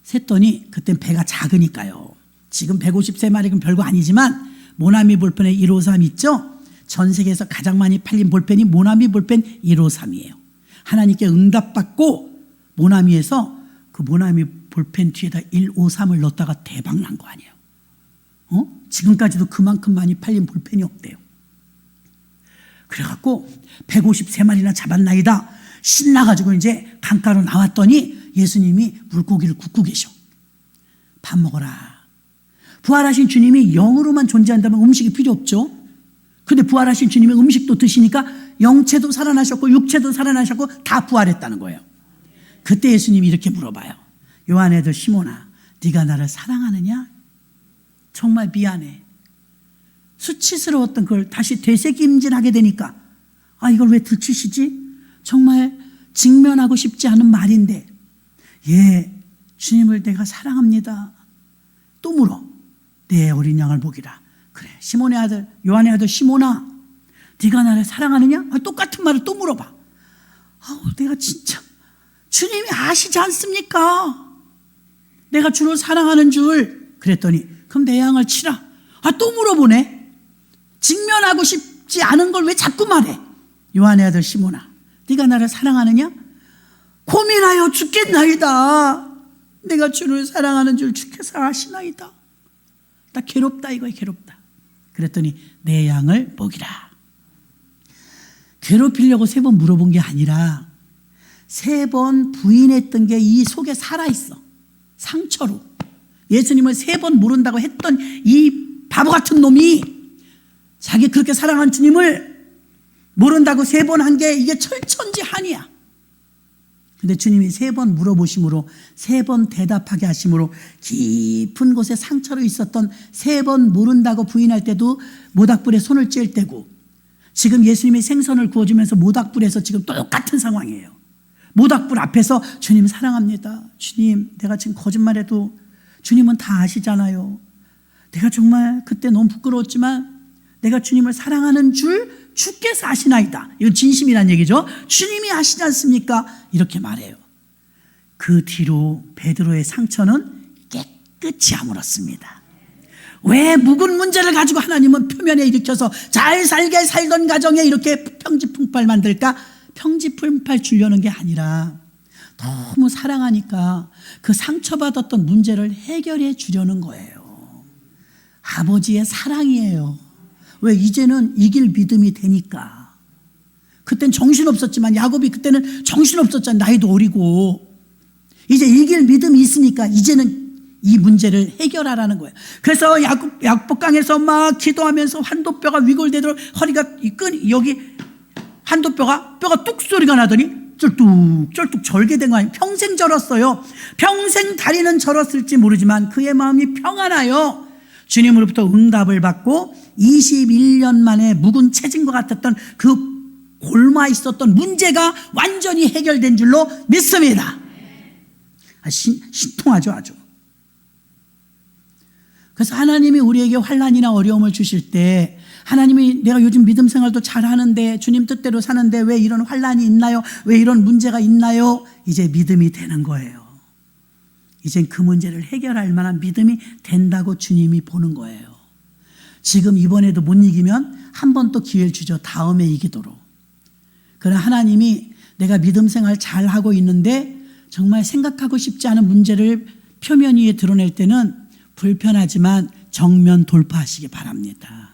셌더니 그땐 배가 작으니까요. 지금 153마리는 별거 아니지만 모나미 볼펜에 153 있죠? 전 세계에서 가장 많이 팔린 볼펜이 모나미 볼펜 153이에요. 하나님께 응답받고 모나미에서 그 모나미 볼펜 뒤에다 153을 넣었다가 대박 난 거 아니에요. 지금까지도 그만큼 많이 팔린 볼펜이 없대요. 그래갖고 153마리나 잡았나이다. 신나가지고 이제 강가로 나왔더니 예수님이 물고기를 굽고 계셔. 밥 먹어라. 부활하신 주님이 영으로만 존재한다면 음식이 필요 없죠. 근데 부활하신 주님이 음식도 드시니까 영체도 살아나셨고 육체도 살아나셨고 다 부활했다는 거예요. 그때 예수님이 이렇게 물어봐요. 요한의 아들 시몬아, 네가 나를 사랑하느냐? 정말 미안해. 수치스러웠던 걸 다시 되새김질하게 되니까 이걸 왜 들추시지? 정말 직면하고 싶지 않은 말인데 주님을 내가 사랑합니다. 또 물어. 내 어린 양을 먹이라. 그래, 시몬의 아들, 요한의 아들 시몬아, 네가 나를 사랑하느냐? 똑같은 말을 또 물어봐. 내가 진짜 주님이 아시지 않습니까? 내가 주를 사랑하는 줄. 그랬더니 그럼 내 양을 치라. 또 물어보네. 직면하고 싶지 않은 걸 왜 자꾸 말해? 요한의 아들 시몬아, 네가 나를 사랑하느냐? 고민하여 죽겠나이다. 내가 주를 사랑하는 줄 주께서 아시나이다. 나 괴롭다, 이거야, 괴롭다. 그랬더니 내 양을 먹이라. 괴롭히려고 3번 물어본 게 아니라 3번 부인했던 게 이 속에 살아있어. 상처로. 예수님을 3번 모른다고 했던 이 바보 같은 놈이 자기 그렇게 사랑한 주님을 모른다고 3번 한 게 이게 철천지한이야. 근데 주님이 3번 물어보심으로 3번 대답하게 하심으로 깊은 곳에 상처로 있었던 3번 모른다고 부인할 때도 모닥불에 손을 찔 때고, 지금 예수님이 생선을 구워주면서 모닥불에서 지금 똑같은 상황이에요. 모닥불 앞에서 주님 사랑합니다. 주님, 내가 지금 거짓말해도 주님은 다 아시잖아요. 내가 정말 그때 너무 부끄러웠지만 내가 주님을 사랑하는 줄 주께서 아시나이다. 이건 진심이란 얘기죠. 주님이 아시지 않습니까? 이렇게 말해요. 그 뒤로 베드로의 상처는 깨끗이 아물었습니다. 왜 묵은 문제를 가지고 하나님은 표면에 일으켜서 잘 살게 살던 가정에 이렇게 평지풍파를 만들까? 평지풍파를 주려는 게 아니라 너무 사랑하니까 그 상처받았던 문제를 해결해 주려는 거예요. 아버지의 사랑이에요. 왜? 이제는 이길 믿음이 되니까. 그땐 정신없었지만, 야곱이 그때는 정신없었잖아. 나이도 어리고. 이제 이길 믿음이 있으니까 이제는 이 문제를 해결하라는 거예요. 그래서 야복강에서 막 기도하면서 환도뼈가 위골되도록 허리가 여기 환도뼈가 뚝 소리가 나더니 쩔뚝 절게 된 거 아니에요. 평생 절었어요. 평생 다리는 절었을지 모르지만 그의 마음이 평안하여 주님으로부터 응답을 받고 21년 만에 묵은 채진과 같았던 그 골마 있었던 문제가 완전히 해결된 줄로 믿습니다. 신통하죠, 아주. 그래서 하나님이 우리에게 환난이나 어려움을 주실 때, 하나님이 내가 요즘 믿음 생활도 잘하는데 주님 뜻대로 사는데 왜 이런 환난이 있나요? 왜 이런 문제가 있나요? 이제 믿음이 되는 거예요. 이젠 그 문제를 해결할 만한 믿음이 된다고 주님이 보는 거예요. 지금 이번에도 못 이기면 한 번 또 기회를 주죠. 다음에 이기도록. 그러나 하나님이 내가 믿음 생활 잘하고 있는데 정말 생각하고 싶지 않은 문제를 표면 위에 드러낼 때는 불편하지만 정면 돌파하시기 바랍니다.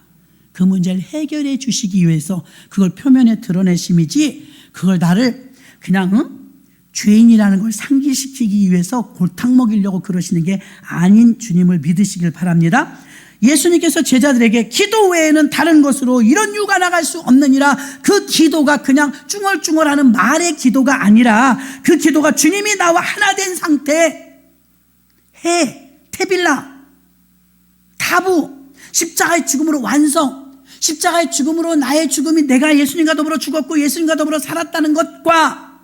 그 문제를 해결해 주시기 위해서 그걸 표면에 드러내심이지, 그걸 나를 그냥 죄인이라는 걸 상기시키기 위해서 골탕 먹이려고 그러시는 게 아닌 주님을 믿으시길 바랍니다. 예수님께서 제자들에게 기도 외에는 다른 것으로 이런 유가 나갈 수 없느니라. 그 기도가 그냥 쭝얼쭝얼하는 말의 기도가 아니라 그 기도가 주님이 나와 하나 된 상태, 테빌라, 다부, 십자가의 죽음으로 완성, 십자가의 죽음으로 나의 죽음이 내가 예수님과 더불어 죽었고 예수님과 더불어 살았다는 것과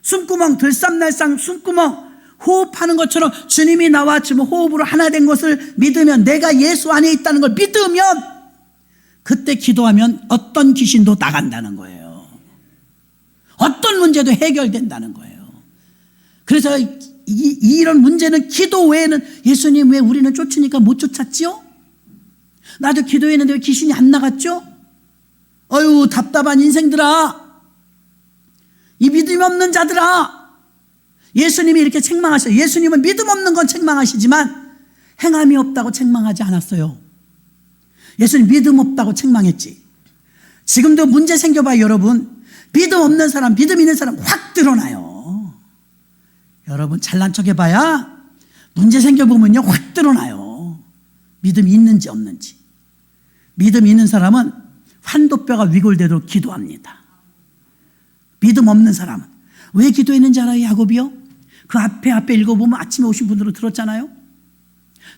숨구멍, 들쌈날상 숨구멍 호흡하는 것처럼 주님이 나와 지금 호흡으로 하나 된 것을 믿으면, 내가 예수 안에 있다는 걸 믿으면 그때 기도하면 어떤 귀신도 나간다는 거예요. 어떤 문제도 해결된다는 거예요. 그래서 이런 문제는 기도 외에는, 예수님 왜 우리는 쫓으니까 못 쫓았지요? 나도 기도했는데 왜 귀신이 안 나갔죠? 어휴, 답답한 인생들아, 이 믿음 없는 자들아. 예수님이 이렇게 책망하셔요. 예수님은 믿음 없는 건 책망하시지만 행함이 없다고 책망하지 않았어요. 예수님 믿음 없다고 책망했지. 지금도 문제 생겨봐요, 여러분. 믿음 없는 사람, 믿음 있는 사람 확 드러나요. 여러분 잘난 척 해봐야 문제 생겨보면요 확 드러나요. 믿음이 있는지 없는지. 믿음 있는 사람은 환도뼈가 위골되도록 기도합니다. 믿음 없는 사람은 왜 기도했는지 알아요? 야곱이요? 그 앞에 읽어보면 아침에 오신 분들은 들었잖아요.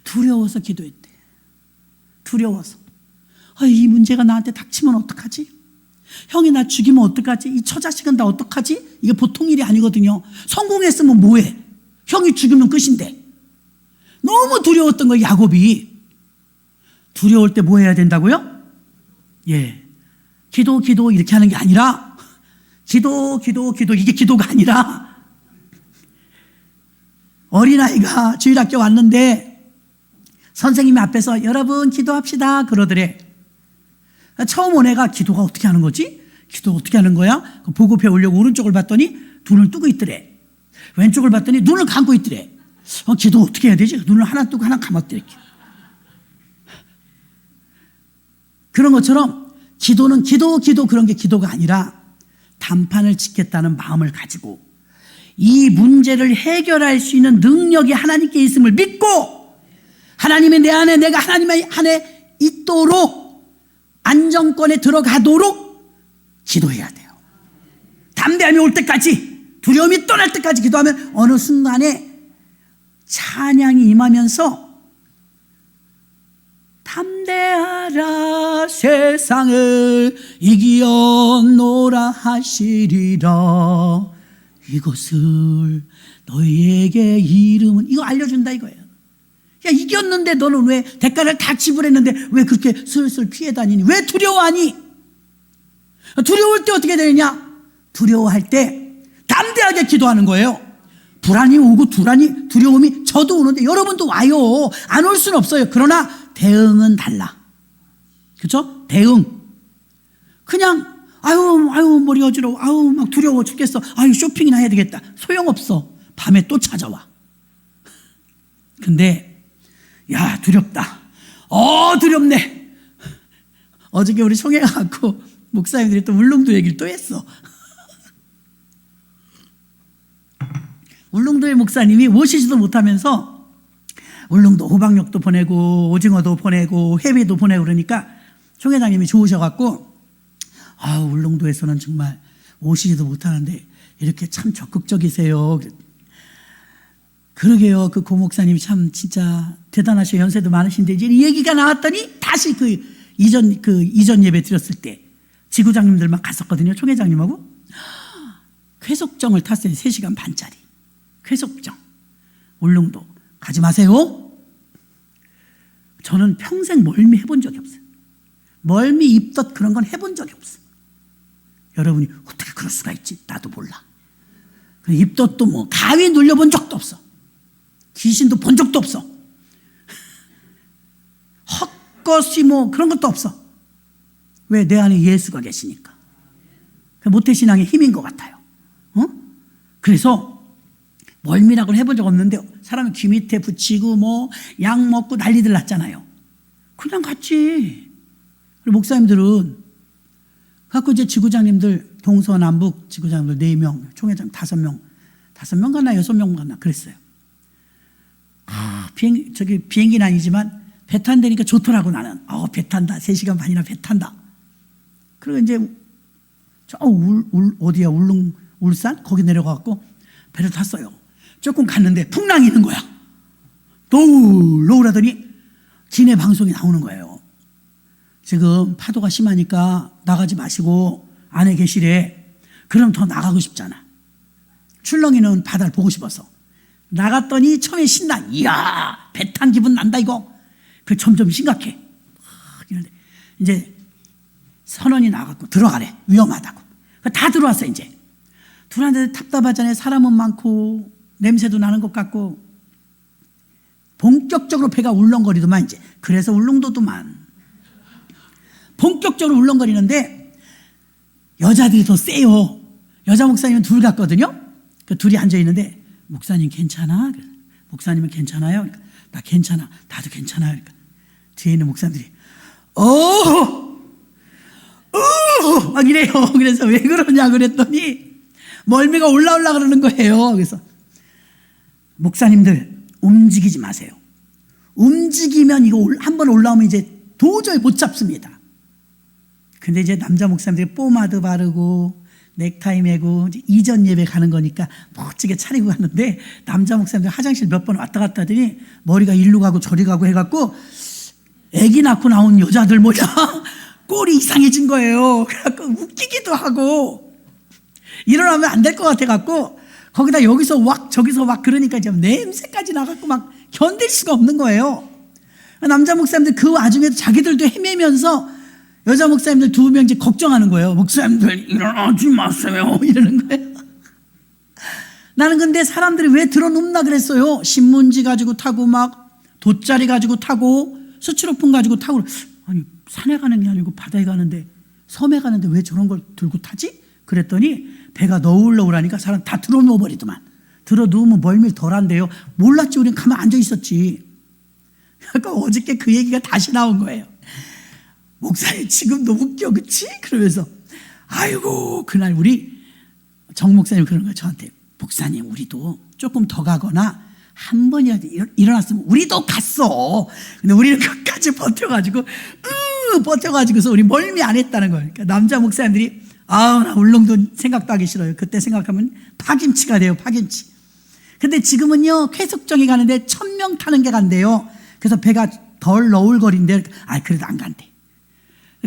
두려워서 기도했대. 두려워서. 이 문제가 나한테 닥치면 어떡하지? 형이 나 죽이면 어떡하지? 이 처자식은 나 어떡하지? 이게 보통 일이 아니거든요. 성공했으면 뭐해? 형이 죽으면 끝인데. 너무 두려웠던 거예요, 야곱이. 두려울 때 뭐 해야 된다고요? 예. 기도 이렇게 하는 게 아니라, 기도 이게 기도가 아니라, 어린아이가 주일학교 왔는데 선생님이 앞에서 여러분 기도합시다 그러더래. 처음 온 애가 기도가 어떻게 하는 거지? 기도 어떻게 하는 거야? 보급해 오려고 오른쪽을 봤더니 눈을 뜨고 있더래. 왼쪽을 봤더니 눈을 감고 있더래. 기도 어떻게 해야 되지? 눈을 하나 뜨고 하나 감았더래. 그런 것처럼 기도는 기도 그런 게 기도가 아니라 단판을 짓겠다는 마음을 가지고 이 문제를 해결할 수 있는 능력이 하나님께 있음을 믿고 하나님이 내 안에 내가 하나님의 안에 있도록 안정권에 들어가도록 기도해야 돼요. 담대함이 올 때까지, 두려움이 떠날 때까지 기도하면 어느 순간에 찬양이 임하면서 담대하라 세상을 이기었노라 하시리라 이것을 너희에게 이름은, 이거 알려준다 이거예요. 야, 이겼는데 너는 왜 대가를 다 지불했는데 왜 그렇게 슬슬 피해 다니니? 왜 두려워하니? 두려울 때 어떻게 되느냐? 두려워할 때 담대하게 기도하는 거예요. 불안이 오고 두려움이 저도 오는데 여러분도 와요. 안 올 수는 없어요. 그러나 대응은 달라. 그렇죠? 대응. 그냥 아유 머리 어지러워. 아유 막 두려워 죽겠어. 아유 쇼핑이나 해야 되겠다. 소용없어. 밤에 또 찾아와. 근데 야 두렵다. 두렵네. 어저께 우리 총회 가고 목사님들이 또 울릉도 얘기를 또 했어. 울릉도의 목사님이 오시지도 못하면서 울릉도 호박역도 보내고 오징어도 보내고 회비도 보내고 그러니까 총회장님이 좋으셔갖고 울릉도에서는 정말 오시지도 못하는데 이렇게 참 적극적이세요. 그러게요. 그 고목사님 참 진짜 대단하셔. 연세도 많으신데 이제 이 얘기가 나왔더니 다시 이전 예배 드렸을 때 지구장님들만 갔었거든요. 총회장님하고 쾌속정을 탔어요. 3시간 반짜리 쾌속정. 울릉도 가지 마세요. 저는 평생 멀미 해본 적이 없어요. 멀미 입덧 그런 건 해본 적이 없어요. 여러분이 어떻게 그럴 수가 있지? 나도 몰라. 입덧도 뭐 가위 눌려본 적도 없어. 귀신도 본 적도 없어. 헛것이 뭐 그런 것도 없어. 왜? 내 안에 예수가 계시니까. 모태신앙의 힘인 것 같아요. 그래서 멀미락을 해본 적 없는데 사람은 귀 밑에 붙이고 뭐 약 먹고 난리들 났잖아요. 그냥 갔지. 그리고 목사님들은 갖고 이제 지구장님들 동서남북 지구장님들 4명, 총회장 5명 갔나 6명 갔나 그랬어요. 비행기는 아니지만 배 탄다니까 좋더라고 나는. 배 탄다. 3시간 반이나 배 탄다. 그리고 이제 저 어디야 울산 거기 내려가갖고 배를 탔어요. 조금 갔는데 풍랑이 있는 거야. 노을 하더니 기내 방송이 나오는 거예요. 지금 파도가 심하니까 나가지 마시고 안에 계시래. 그럼 더 나가고 싶잖아. 출렁이는 바다를 보고 싶어서 나갔더니 처음에 신나. 이야 배 탄 기분 난다 이거. 그 점점 심각해. 이제 선언이 나갔고 들어가래. 위험하다고. 다 들어왔어 이제. 들어왔는데 답답하잖아요. 사람은 많고 냄새도 나는 것 같고 본격적으로 배가 울렁거리더만 이제. 그래서 울릉도도만 본격적으로 울렁거리는데 여자들이 더 세요. 여자 목사님은 둘 갔거든요. 그 둘이 앉아있는데 목사님 괜찮아? 목사님은 괜찮아요? 그러니까, 나 괜찮아. 나도 괜찮아요. 그러니까 뒤에 있는 목사님들이 막 이래요. 그래서 왜 그러냐 그랬더니 멀미가 올라오려 그러는 거예요. 그래서 목사님들 움직이지 마세요. 움직이면 이거 한번 올라오면 이제 도저히 못 잡습니다. 근데 이제 남자 목사님들이 포마드 바르고 넥타이 매고 이제 이전 예배 가는 거니까 멋지게 차리고 가는데 남자 목사님들 화장실 몇 번 왔다 갔다 하더니 머리가 일로 가고 저리 가고 해갖고 애기 낳고 나온 여자들 뭐냐 꼴이 이상해진 거예요. 그래갖고 웃기기도 하고 일어나면 안 될 것 같아갖고 거기다 여기서 왁 저기서 왁 그러니까 이제 냄새까지 나갖고 막 견딜 수가 없는 거예요. 남자 목사님들 그 와중에도 자기들도 헤매면서 여자 목사님들 2명 이제 걱정하는 거예요. 목사님들 일어나지 마세요 이러는 거예요. 나는 근데 사람들이 왜 들어눕나 그랬어요. 신문지 가지고 타고 막 돗자리 가지고 타고 스티로폼 가지고 타고 아니 산에 가는 게 아니고 바다에 가는데 섬에 가는데 왜 저런 걸 들고 타지? 그랬더니 배가 너울너울하니까 사람 다 들어누워버리더만. 들어누우면 멀밀 덜한대요. 몰랐지 우린 가만 앉아 있었지. 그러니까 어저께 그 얘기가 다시 나온 거예요. 목사님 지금도 웃겨 그치? 그러면서 아이고 그날 우리 정 목사님 그런 거예요. 저한테 목사님 우리도 조금 더 가거나 한 번이라도 일어났으면 우리도 갔어. 근데 우리는 끝까지 버텨가지고서 우리 멀미 안 했다는 거예요. 그러니까 남자 목사님들이 나 울릉도 생각도 하기 싫어요. 그때 생각하면 파김치가 돼요. 파김치. 근데 지금은요 쾌속정이 가는데 1000명 타는 게 간대요. 그래서 배가 덜 너울거린대. 그래도 안 간대.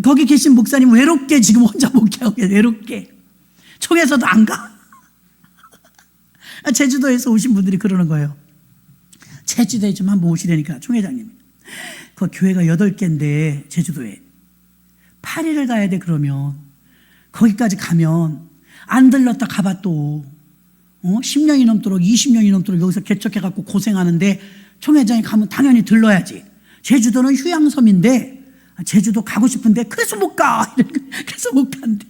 거기 계신 목사님 외롭게 지금 혼자 목회하고 외롭게 총에서도 안 가. 제주도에서 오신 분들이 그러는 거예요. 제주도에 좀 한번 오시라니까 총회장님. 그 교회가 8개인데 제주도에 8일을 가야 돼. 그러면 거기까지 가면 안 들렀다 가봐 또 10년이 넘도록 20년이 넘도록 여기서 개척해갖고 고생하는데 총회장이 가면 당연히 들러야지. 제주도는 휴양섬인데 제주도 가고 싶은데 그래서 못 가. 그래서 못 간대.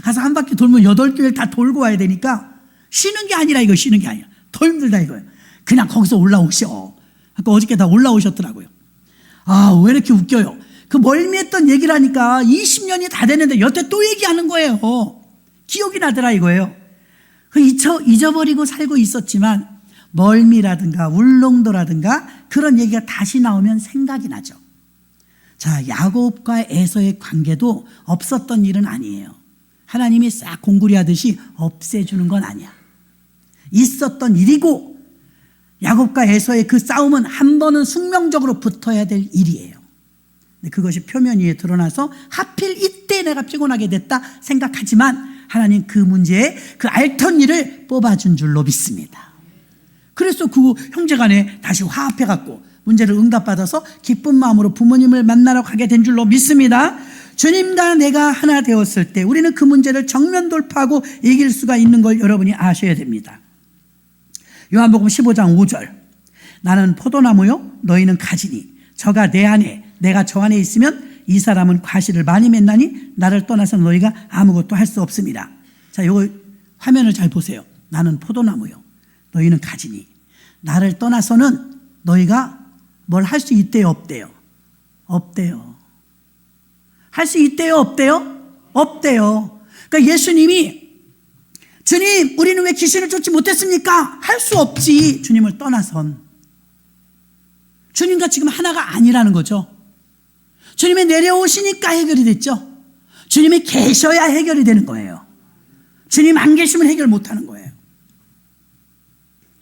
가서 한 바퀴 돌면 8교회를 다 돌고 와야 되니까 쉬는 게 아니라 이거 쉬는 게 아니야. 더 힘들다 이거예요. 그냥 거기서 올라오셔. 아까 어저께 다 올라오셨더라고요. 왜 이렇게 웃겨요. 그 멀미했던 얘기를 하니까 20년이 다 됐는데 여태 또 얘기하는 거예요. 기억이 나더라 이거예요. 잊어버리고 살고 있었지만 멀미라든가 울릉도라든가 그런 얘기가 다시 나오면 생각이 나죠. 자, 야곱과 에서의 관계도 없었던 일은 아니에요. 하나님이 싹 공구리 하듯이 없애주는 건 아니야. 있었던 일이고 야곱과 에서의 그 싸움은 한 번은 숙명적으로 붙어야 될 일이에요. 근데 그것이 표면 위에 드러나서 하필 이때 내가 피곤하게 됐다 생각하지만 하나님 그 문제에 그 앓던 일을 뽑아준 줄로 믿습니다. 그래서 그 형제간에 다시 화합해갖고 문제를 응답받아서 기쁜 마음으로 부모님을 만나러 가게 된 줄로 믿습니다. 주님과 내가 하나 되었을 때 우리는 그 문제를 정면 돌파하고 이길 수가 있는 걸 여러분이 아셔야 됩니다. 요한복음 15장 5절 나는 포도나무요 너희는 가지니 저가 내 안에 내가 저 안에 있으면 이 사람은 과실을 많이 맺나니 나를 떠나서 너희가 아무것도 할 수 없습니다. 자, 요거 화면을 잘 보세요. 나는 포도나무요 너희는 가지니 나를 떠나서는 너희가 뭘 할 수 있대요 없대요? 없대요. 할 수 있대요 없대요? 없대요. 그러니까 예수님이 주님 우리는 왜 귀신을 쫓지 못했습니까? 할 수 없지. 주님을 떠나선. 주님과 지금 하나가 아니라는 거죠. 주님이 내려오시니까 해결이 됐죠. 주님이 계셔야 해결이 되는 거예요. 주님 안 계시면 해결 못하는 거예요.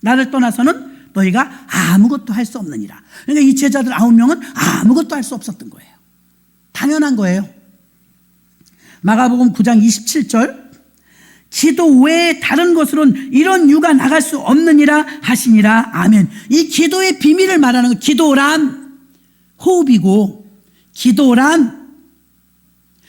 나를 떠나서는 너희가 아무것도 할 수 없느니라. 그러니까 이 제자들 9명은 아무것도 할 수 없었던 거예요. 당연한 거예요. 마가복음 9장 27절 기도 외에 다른 것으로는 이런 유가 나갈 수 없느니라 하시니라. 아멘. 이 기도의 비밀을 말하는 거. 기도란 호흡이고 기도란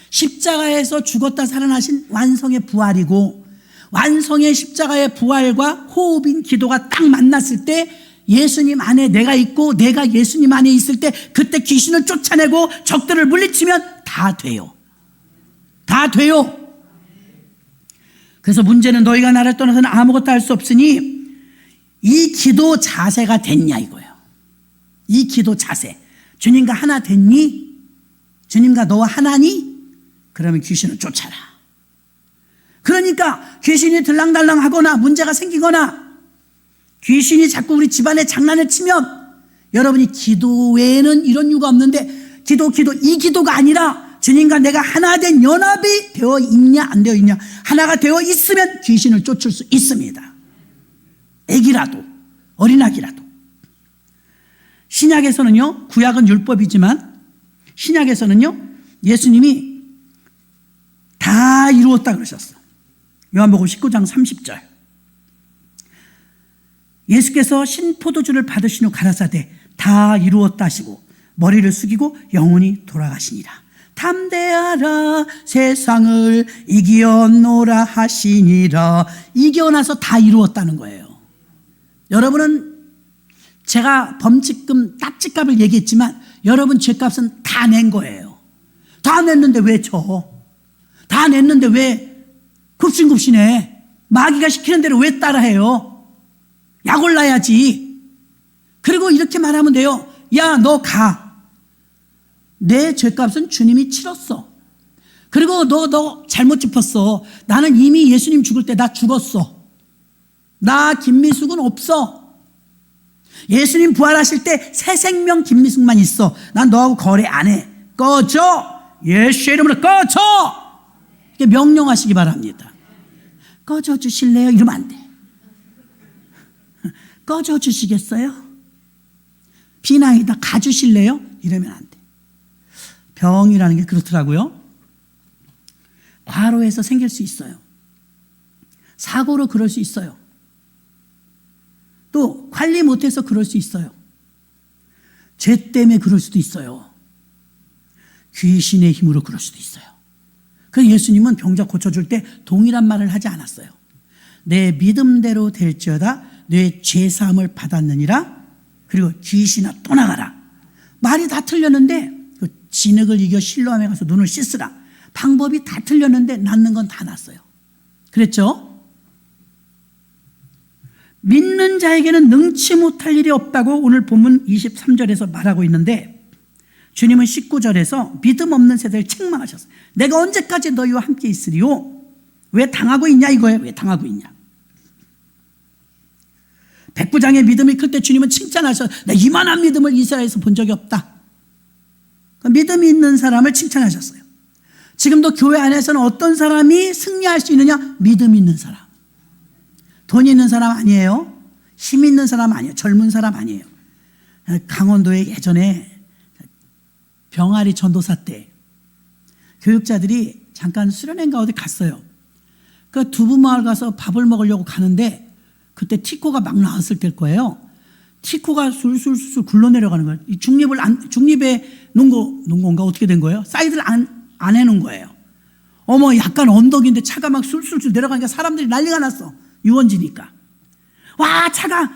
십자가에서 죽었다 살아나신 완성의 부활이고 완성의 십자가의 부활과 호흡인 기도가 딱 만났을 때 예수님 안에 내가 있고 내가 예수님 안에 있을 때 그때 귀신을 쫓아내고 적들을 물리치면 다 돼요. 다 돼요. 그래서 문제는 너희가 나를 떠나서는 아무것도 할 수 없으니 이 기도 자세가 됐냐 이거예요. 이 기도 자세. 주님과 하나 됐니? 주님과 너와 하나니? 그러면 귀신을 쫓아라. 그러니까 귀신이 들랑달랑 하거나 문제가 생기거나 귀신이 자꾸 우리 집안에 장난을 치면 여러분이 기도 외에는 이런 이유가 없는데 이 기도가 아니라 주님과 내가 하나 된 연합이 되어 있냐 안 되어 있냐. 하나가 되어 있으면 귀신을 쫓을 수 있습니다. 애기라도 어린아기라도. 신약에서는요, 구약은 율법이지만 신약에서는요, 예수님이 다 이루었다 그러셨어. 요한복음 19장 30절. 예수께서 신포도주를 받으신 후 가라사대 다 이루었다 하시고 머리를 숙이고 영원히 돌아가시니라. 담대하라 세상을 이겨노라 하시니라. 이겨나서 다 이루었다는 거예요. 여러분은 제가 범칙금 딱지값을 얘기했지만 여러분 죄값은 다 낸 거예요. 다 냈는데 왜 져? 다 냈는데 왜 굽신굽신해? 마귀가 시키는 대로 왜 따라해요? 약 올라야지. 그리고 이렇게 말하면 돼요. 야, 너 가. 내 죄값은 주님이 치렀어. 그리고 너 잘못 짚었어. 나는 이미 예수님 죽을 때 나 죽었어. 나 김미숙은 없어. 예수님 부활하실 때 새 생명 김미숙만 있어. 난 너하고 거래 안 해. 꺼져. 예수의 이름으로 꺼져. 이렇게 명령하시기 바랍니다. 꺼져 주실래요? 이러면 안 돼. 꺼져 주시겠어요? 비나이다 가주실래요? 이러면 안 돼. 병이라는 게 그렇더라고요. 과로해서 생길 수 있어요. 사고로 그럴 수 있어요. 또 관리 못해서 그럴 수 있어요. 죄 때문에 그럴 수도 있어요. 귀신의 힘으로 그럴 수도 있어요. 그래서 예수님은 병자 고쳐줄 때 동일한 말을 하지 않았어요. 내 믿음대로 될지어다. 내 죄사함을 받았느니라. 그리고 귀신아 떠나가라. 말이 다 틀렸는데 그 진흙을 이겨 실로암에 가서 눈을 씻으라. 방법이 다 틀렸는데 낫는 건 다 낫어요. 그랬죠? 믿는 자에게는 능치 못할 일이 없다고 오늘 본문 23절에서 말하고 있는데 주님은 19절에서 믿음 없는 세대를 책망하셨어요. 내가 언제까지 너희와 함께 있으리요? 왜 당하고 있냐 이거예요. 왜 당하고 있냐. 백부장의 믿음이 클 때 주님은 칭찬하셔서 나 이만한 믿음을 이스라엘에서 본 적이 없다. 믿음이 있는 사람을 칭찬하셨어요. 지금도 교회 안에서는 어떤 사람이 승리할 수 있느냐? 믿음 있는 사람. 돈 있는 사람 아니에요. 힘 있는 사람 아니에요. 젊은 사람 아니에요. 강원도에 예전에 병아리 전도사 때 교육자들이 잠깐 수련회인가 어디 갔어요. 그 두부마을 가서 밥을 먹으려고 가는데 그때 티코가 막 나왔을 때일 거예요. 티코가 술술술 굴러내려가는 거예요. 이 중립에 농고인가 어떻게 된 거예요? 사이드를 안 해놓은 거예요. 어머, 약간 언덕인데 차가 막 술술술 내려가니까 사람들이 난리가 났어. 유원지니까. 와, 차가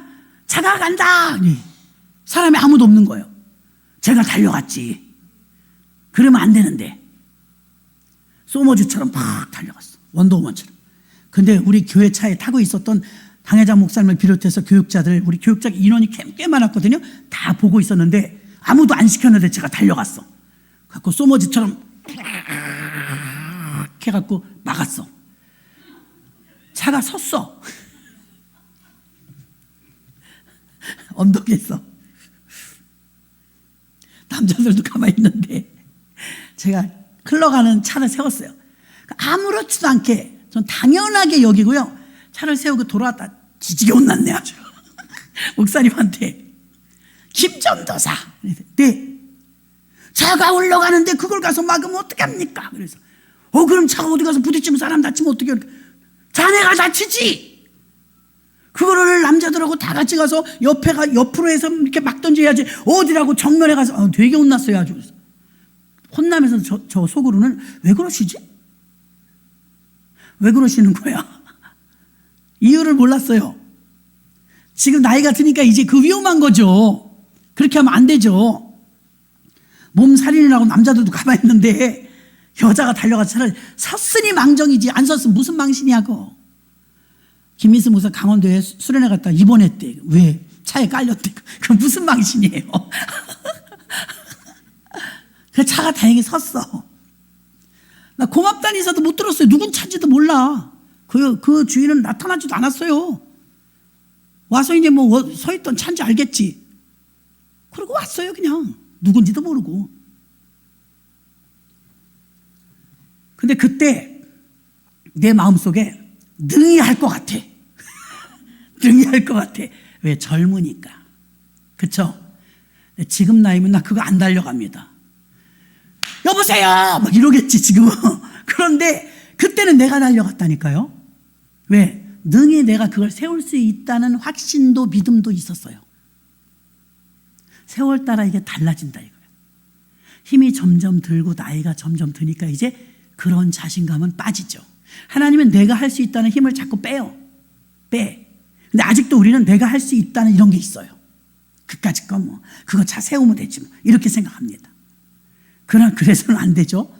간다. 사람이 아무도 없는 거예요. 제가 달려갔지. 그러면 안 되는데. 소머주처럼 막 달려갔어. 원더우먼처럼. 근데 우리 교회 차에 타고 있었던 당회장 목사님을 비롯해서 교육자들, 우리 교육자 인원이 꽤 많았거든요. 다 보고 있었는데 아무도 안 시켰는데 제가 달려갔어. 갖고 소머지처럼 해갖고 막았어. 차가 섰어. 언덕에서. 남자들도 가만히 있는데 제가 흘러가는 차를 세웠어요. 아무렇지도 않게 전 당연하게 여기고요. 차를 세우고 돌아왔다 지지게 혼났네 아주. 목사님한테. 김전도사. 네. 차가 올라가는데 그걸 가서 막으면 어떡합니까? 그래서 그럼 차가 어디 가서 부딪히면 사람 다치면 어떡해. 자네가 다치지. 그거를 남자들하고 다 같이 가서 옆으로 해서 이렇게 막 던져야지. 어디라고 정면에 가서 되게 혼났어요 아주. 혼나면서 저 속으로는 왜 그러시지? 왜 그러시는 거야? 이유를 몰랐어요. 지금 나이가 드니까 이제 그 위험한 거죠. 그렇게 하면 안 되죠. 몸살인이라고 남자들도 가만히 있는데 여자가 달려가서 차라리 섰으니 망정이지 안 섰으면 무슨 망신이냐고. 김민수 목사 강원도에 수련회 갔다 입원했대. 왜? 차에 깔렸대. 그럼 무슨 망신이에요? 그 차가 다행히 섰어. 나 고맙다는 인사도 못 들었어요. 누군 차인지도 몰라. 그 주인은 나타나지도 않았어요. 와서 이제 뭐 서 있던 차인지 알겠지. 그러고 왔어요 그냥. 누군지도 모르고. 근데 그때 내 마음속에 능히 할 것 같아. 능히 할 것 같아. 왜? 젊으니까. 그쵸? 지금 나이면 나 그거 안 달려갑니다. 여보세요! 막 이러겠지, 지금은. 그런데 그때는 내가 달려갔다니까요. 왜? 능히 내가 그걸 세울 수 있다는 확신도 믿음도 있었어요. 세월 따라 이게 달라진다 이거예요. 힘이 점점 들고 나이가 점점 드니까 이제 그런 자신감은 빠지죠. 하나님은 내가 할 수 있다는 힘을 자꾸 빼요. 빼. 근데 아직도 우리는 내가 할 수 있다는 이런 게 있어요. 그까짓 건 뭐 그거 잘 세우면 되지 뭐 이렇게 생각합니다. 그러나 그래서는 안 되죠.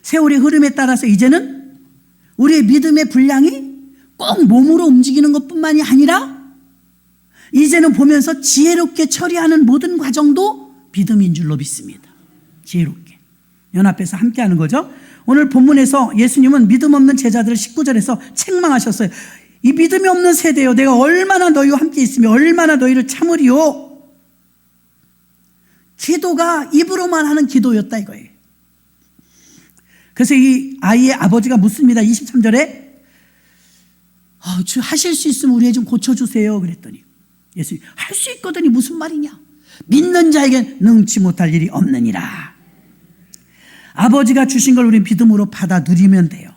세월의 흐름에 따라서 이제는 우리의 믿음의 분량이 꼭 몸으로 움직이는 것뿐만이 아니라 이제는 보면서 지혜롭게 처리하는 모든 과정도 믿음인 줄로 믿습니다. 지혜롭게 연합해서 함께하는 거죠. 오늘 본문에서 예수님은 믿음 없는 제자들을 19절에서 책망하셨어요. 이 믿음이 없는 세대요, 내가 얼마나 너희와 함께 있으며 얼마나 너희를 참으리요. 기도가 입으로만 하는 기도였다 이거예요. 그래서 이 아이의 아버지가 묻습니다. 23절에 주 하실 수 있으면 우리 애 좀 고쳐주세요 그랬더니 예수님 할 수 있거든요. 무슨 말이냐. 믿는 자에겐 능치 못할 일이 없느니라. 아버지가 주신 걸 우리 믿음으로 받아 누리면 돼요.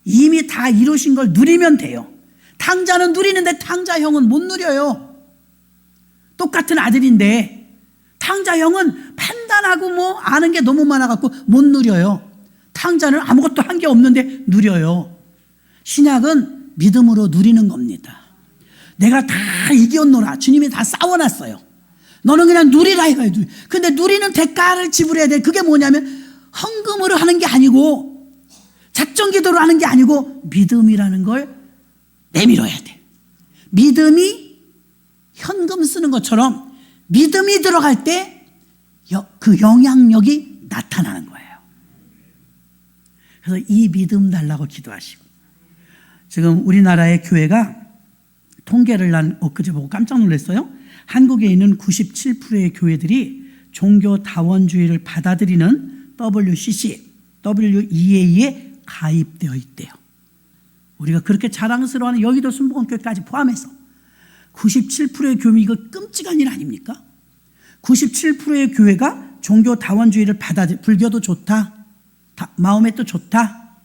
이미 다 이루신 걸 누리면 돼요. 탕자는 누리는데 탕자 형은 못 누려요. 똑같은 아들인데 탕자 형은 판단하고 뭐 아는 게 너무 많아갖고 못 누려요. 탕자는 아무것도 한 게 없는데 누려요. 신약은 믿음으로 누리는 겁니다. 내가 다 이겼노라. 주님이 다 싸워놨어요. 너는 그냥 누리라 이거예요. 근데 누리는 대가를 지불해야 돼. 그게 뭐냐면 헌금으로 하는 게 아니고 작정 기도로 하는 게 아니고 믿음이라는 걸 내밀어야 돼. 믿음이 현금 쓰는 것처럼 믿음이 들어갈 때 그 영향력이 나타나는 거예요. 그래서 이 믿음 달라고 기도하시고, 지금 우리나라의 교회가 통계를 난 엊그제 보고 깜짝 놀랐어요. 한국에 있는 97%의 교회들이 종교다원주의를 받아들이는 WCC, WEA에 가입되어 있대요. 우리가 그렇게 자랑스러워하는 여의도 순복음교회까지 포함해서 97%의 교회, 이거 끔찍한 일 아닙니까? 97%의 교회가 종교다원주의를 받아들여, 불교도 좋다, 마호메도 좋다,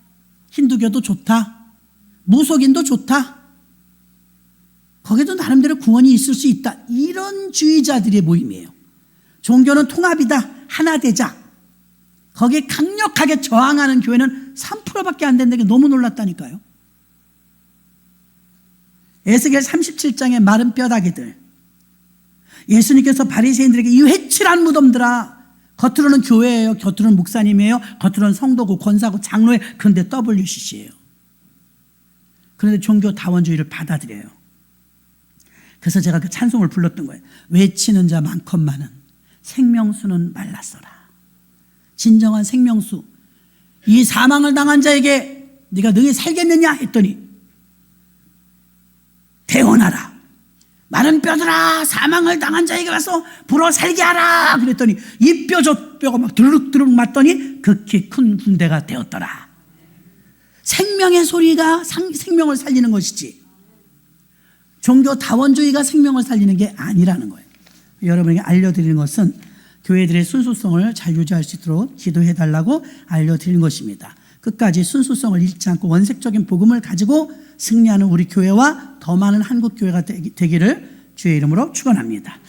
힌두교도 좋다, 무속인도 좋다, 거기도 나름대로 구원이 있을 수 있다, 이런 주의자들의 모임이에요. 종교는 통합이다, 하나 되자. 거기에 강력하게 저항하는 교회는 3%밖에 안 된다는 게 너무 놀랐다니까요. 에스겔 37장의 마른 뼈다귀들, 예수님께서 바리새인들에게 이 회칠한 무덤들아, 겉으로는 교회예요, 겉으로는 목사님이에요, 겉으로는 성도고 권사고 장로예요. 그런데 WCC예요. 그런데 종교다원주의를 받아들여요. 그래서 제가 그 찬송을 불렀던 거예요. 외치는 자 많건만은 생명수는 말랐어라. 진정한 생명수, 이 사망을 당한 자에게 네가 능히 살겠느냐 했더니 대원하라. 마른 뼈들아, 사망을 당한 자에게 가서 불어 살게 하라. 그랬더니 이 뼈 저 뼈가 막 드르륵 맞더니 극히 큰 군대가 되었더라. 생명의 소리가 생명을 살리는 것이지 종교다원주의가 생명을 살리는 게 아니라는 거예요. 여러분에게 알려드리는 것은 교회들의 순수성을 잘 유지할 수 있도록 기도해달라고 알려드리는 것입니다. 끝까지 순수성을 잃지 않고 원색적인 복음을 가지고 승리하는 우리 교회와 더 많은 한국 교회가 되기를 주의 이름으로 축원합니다.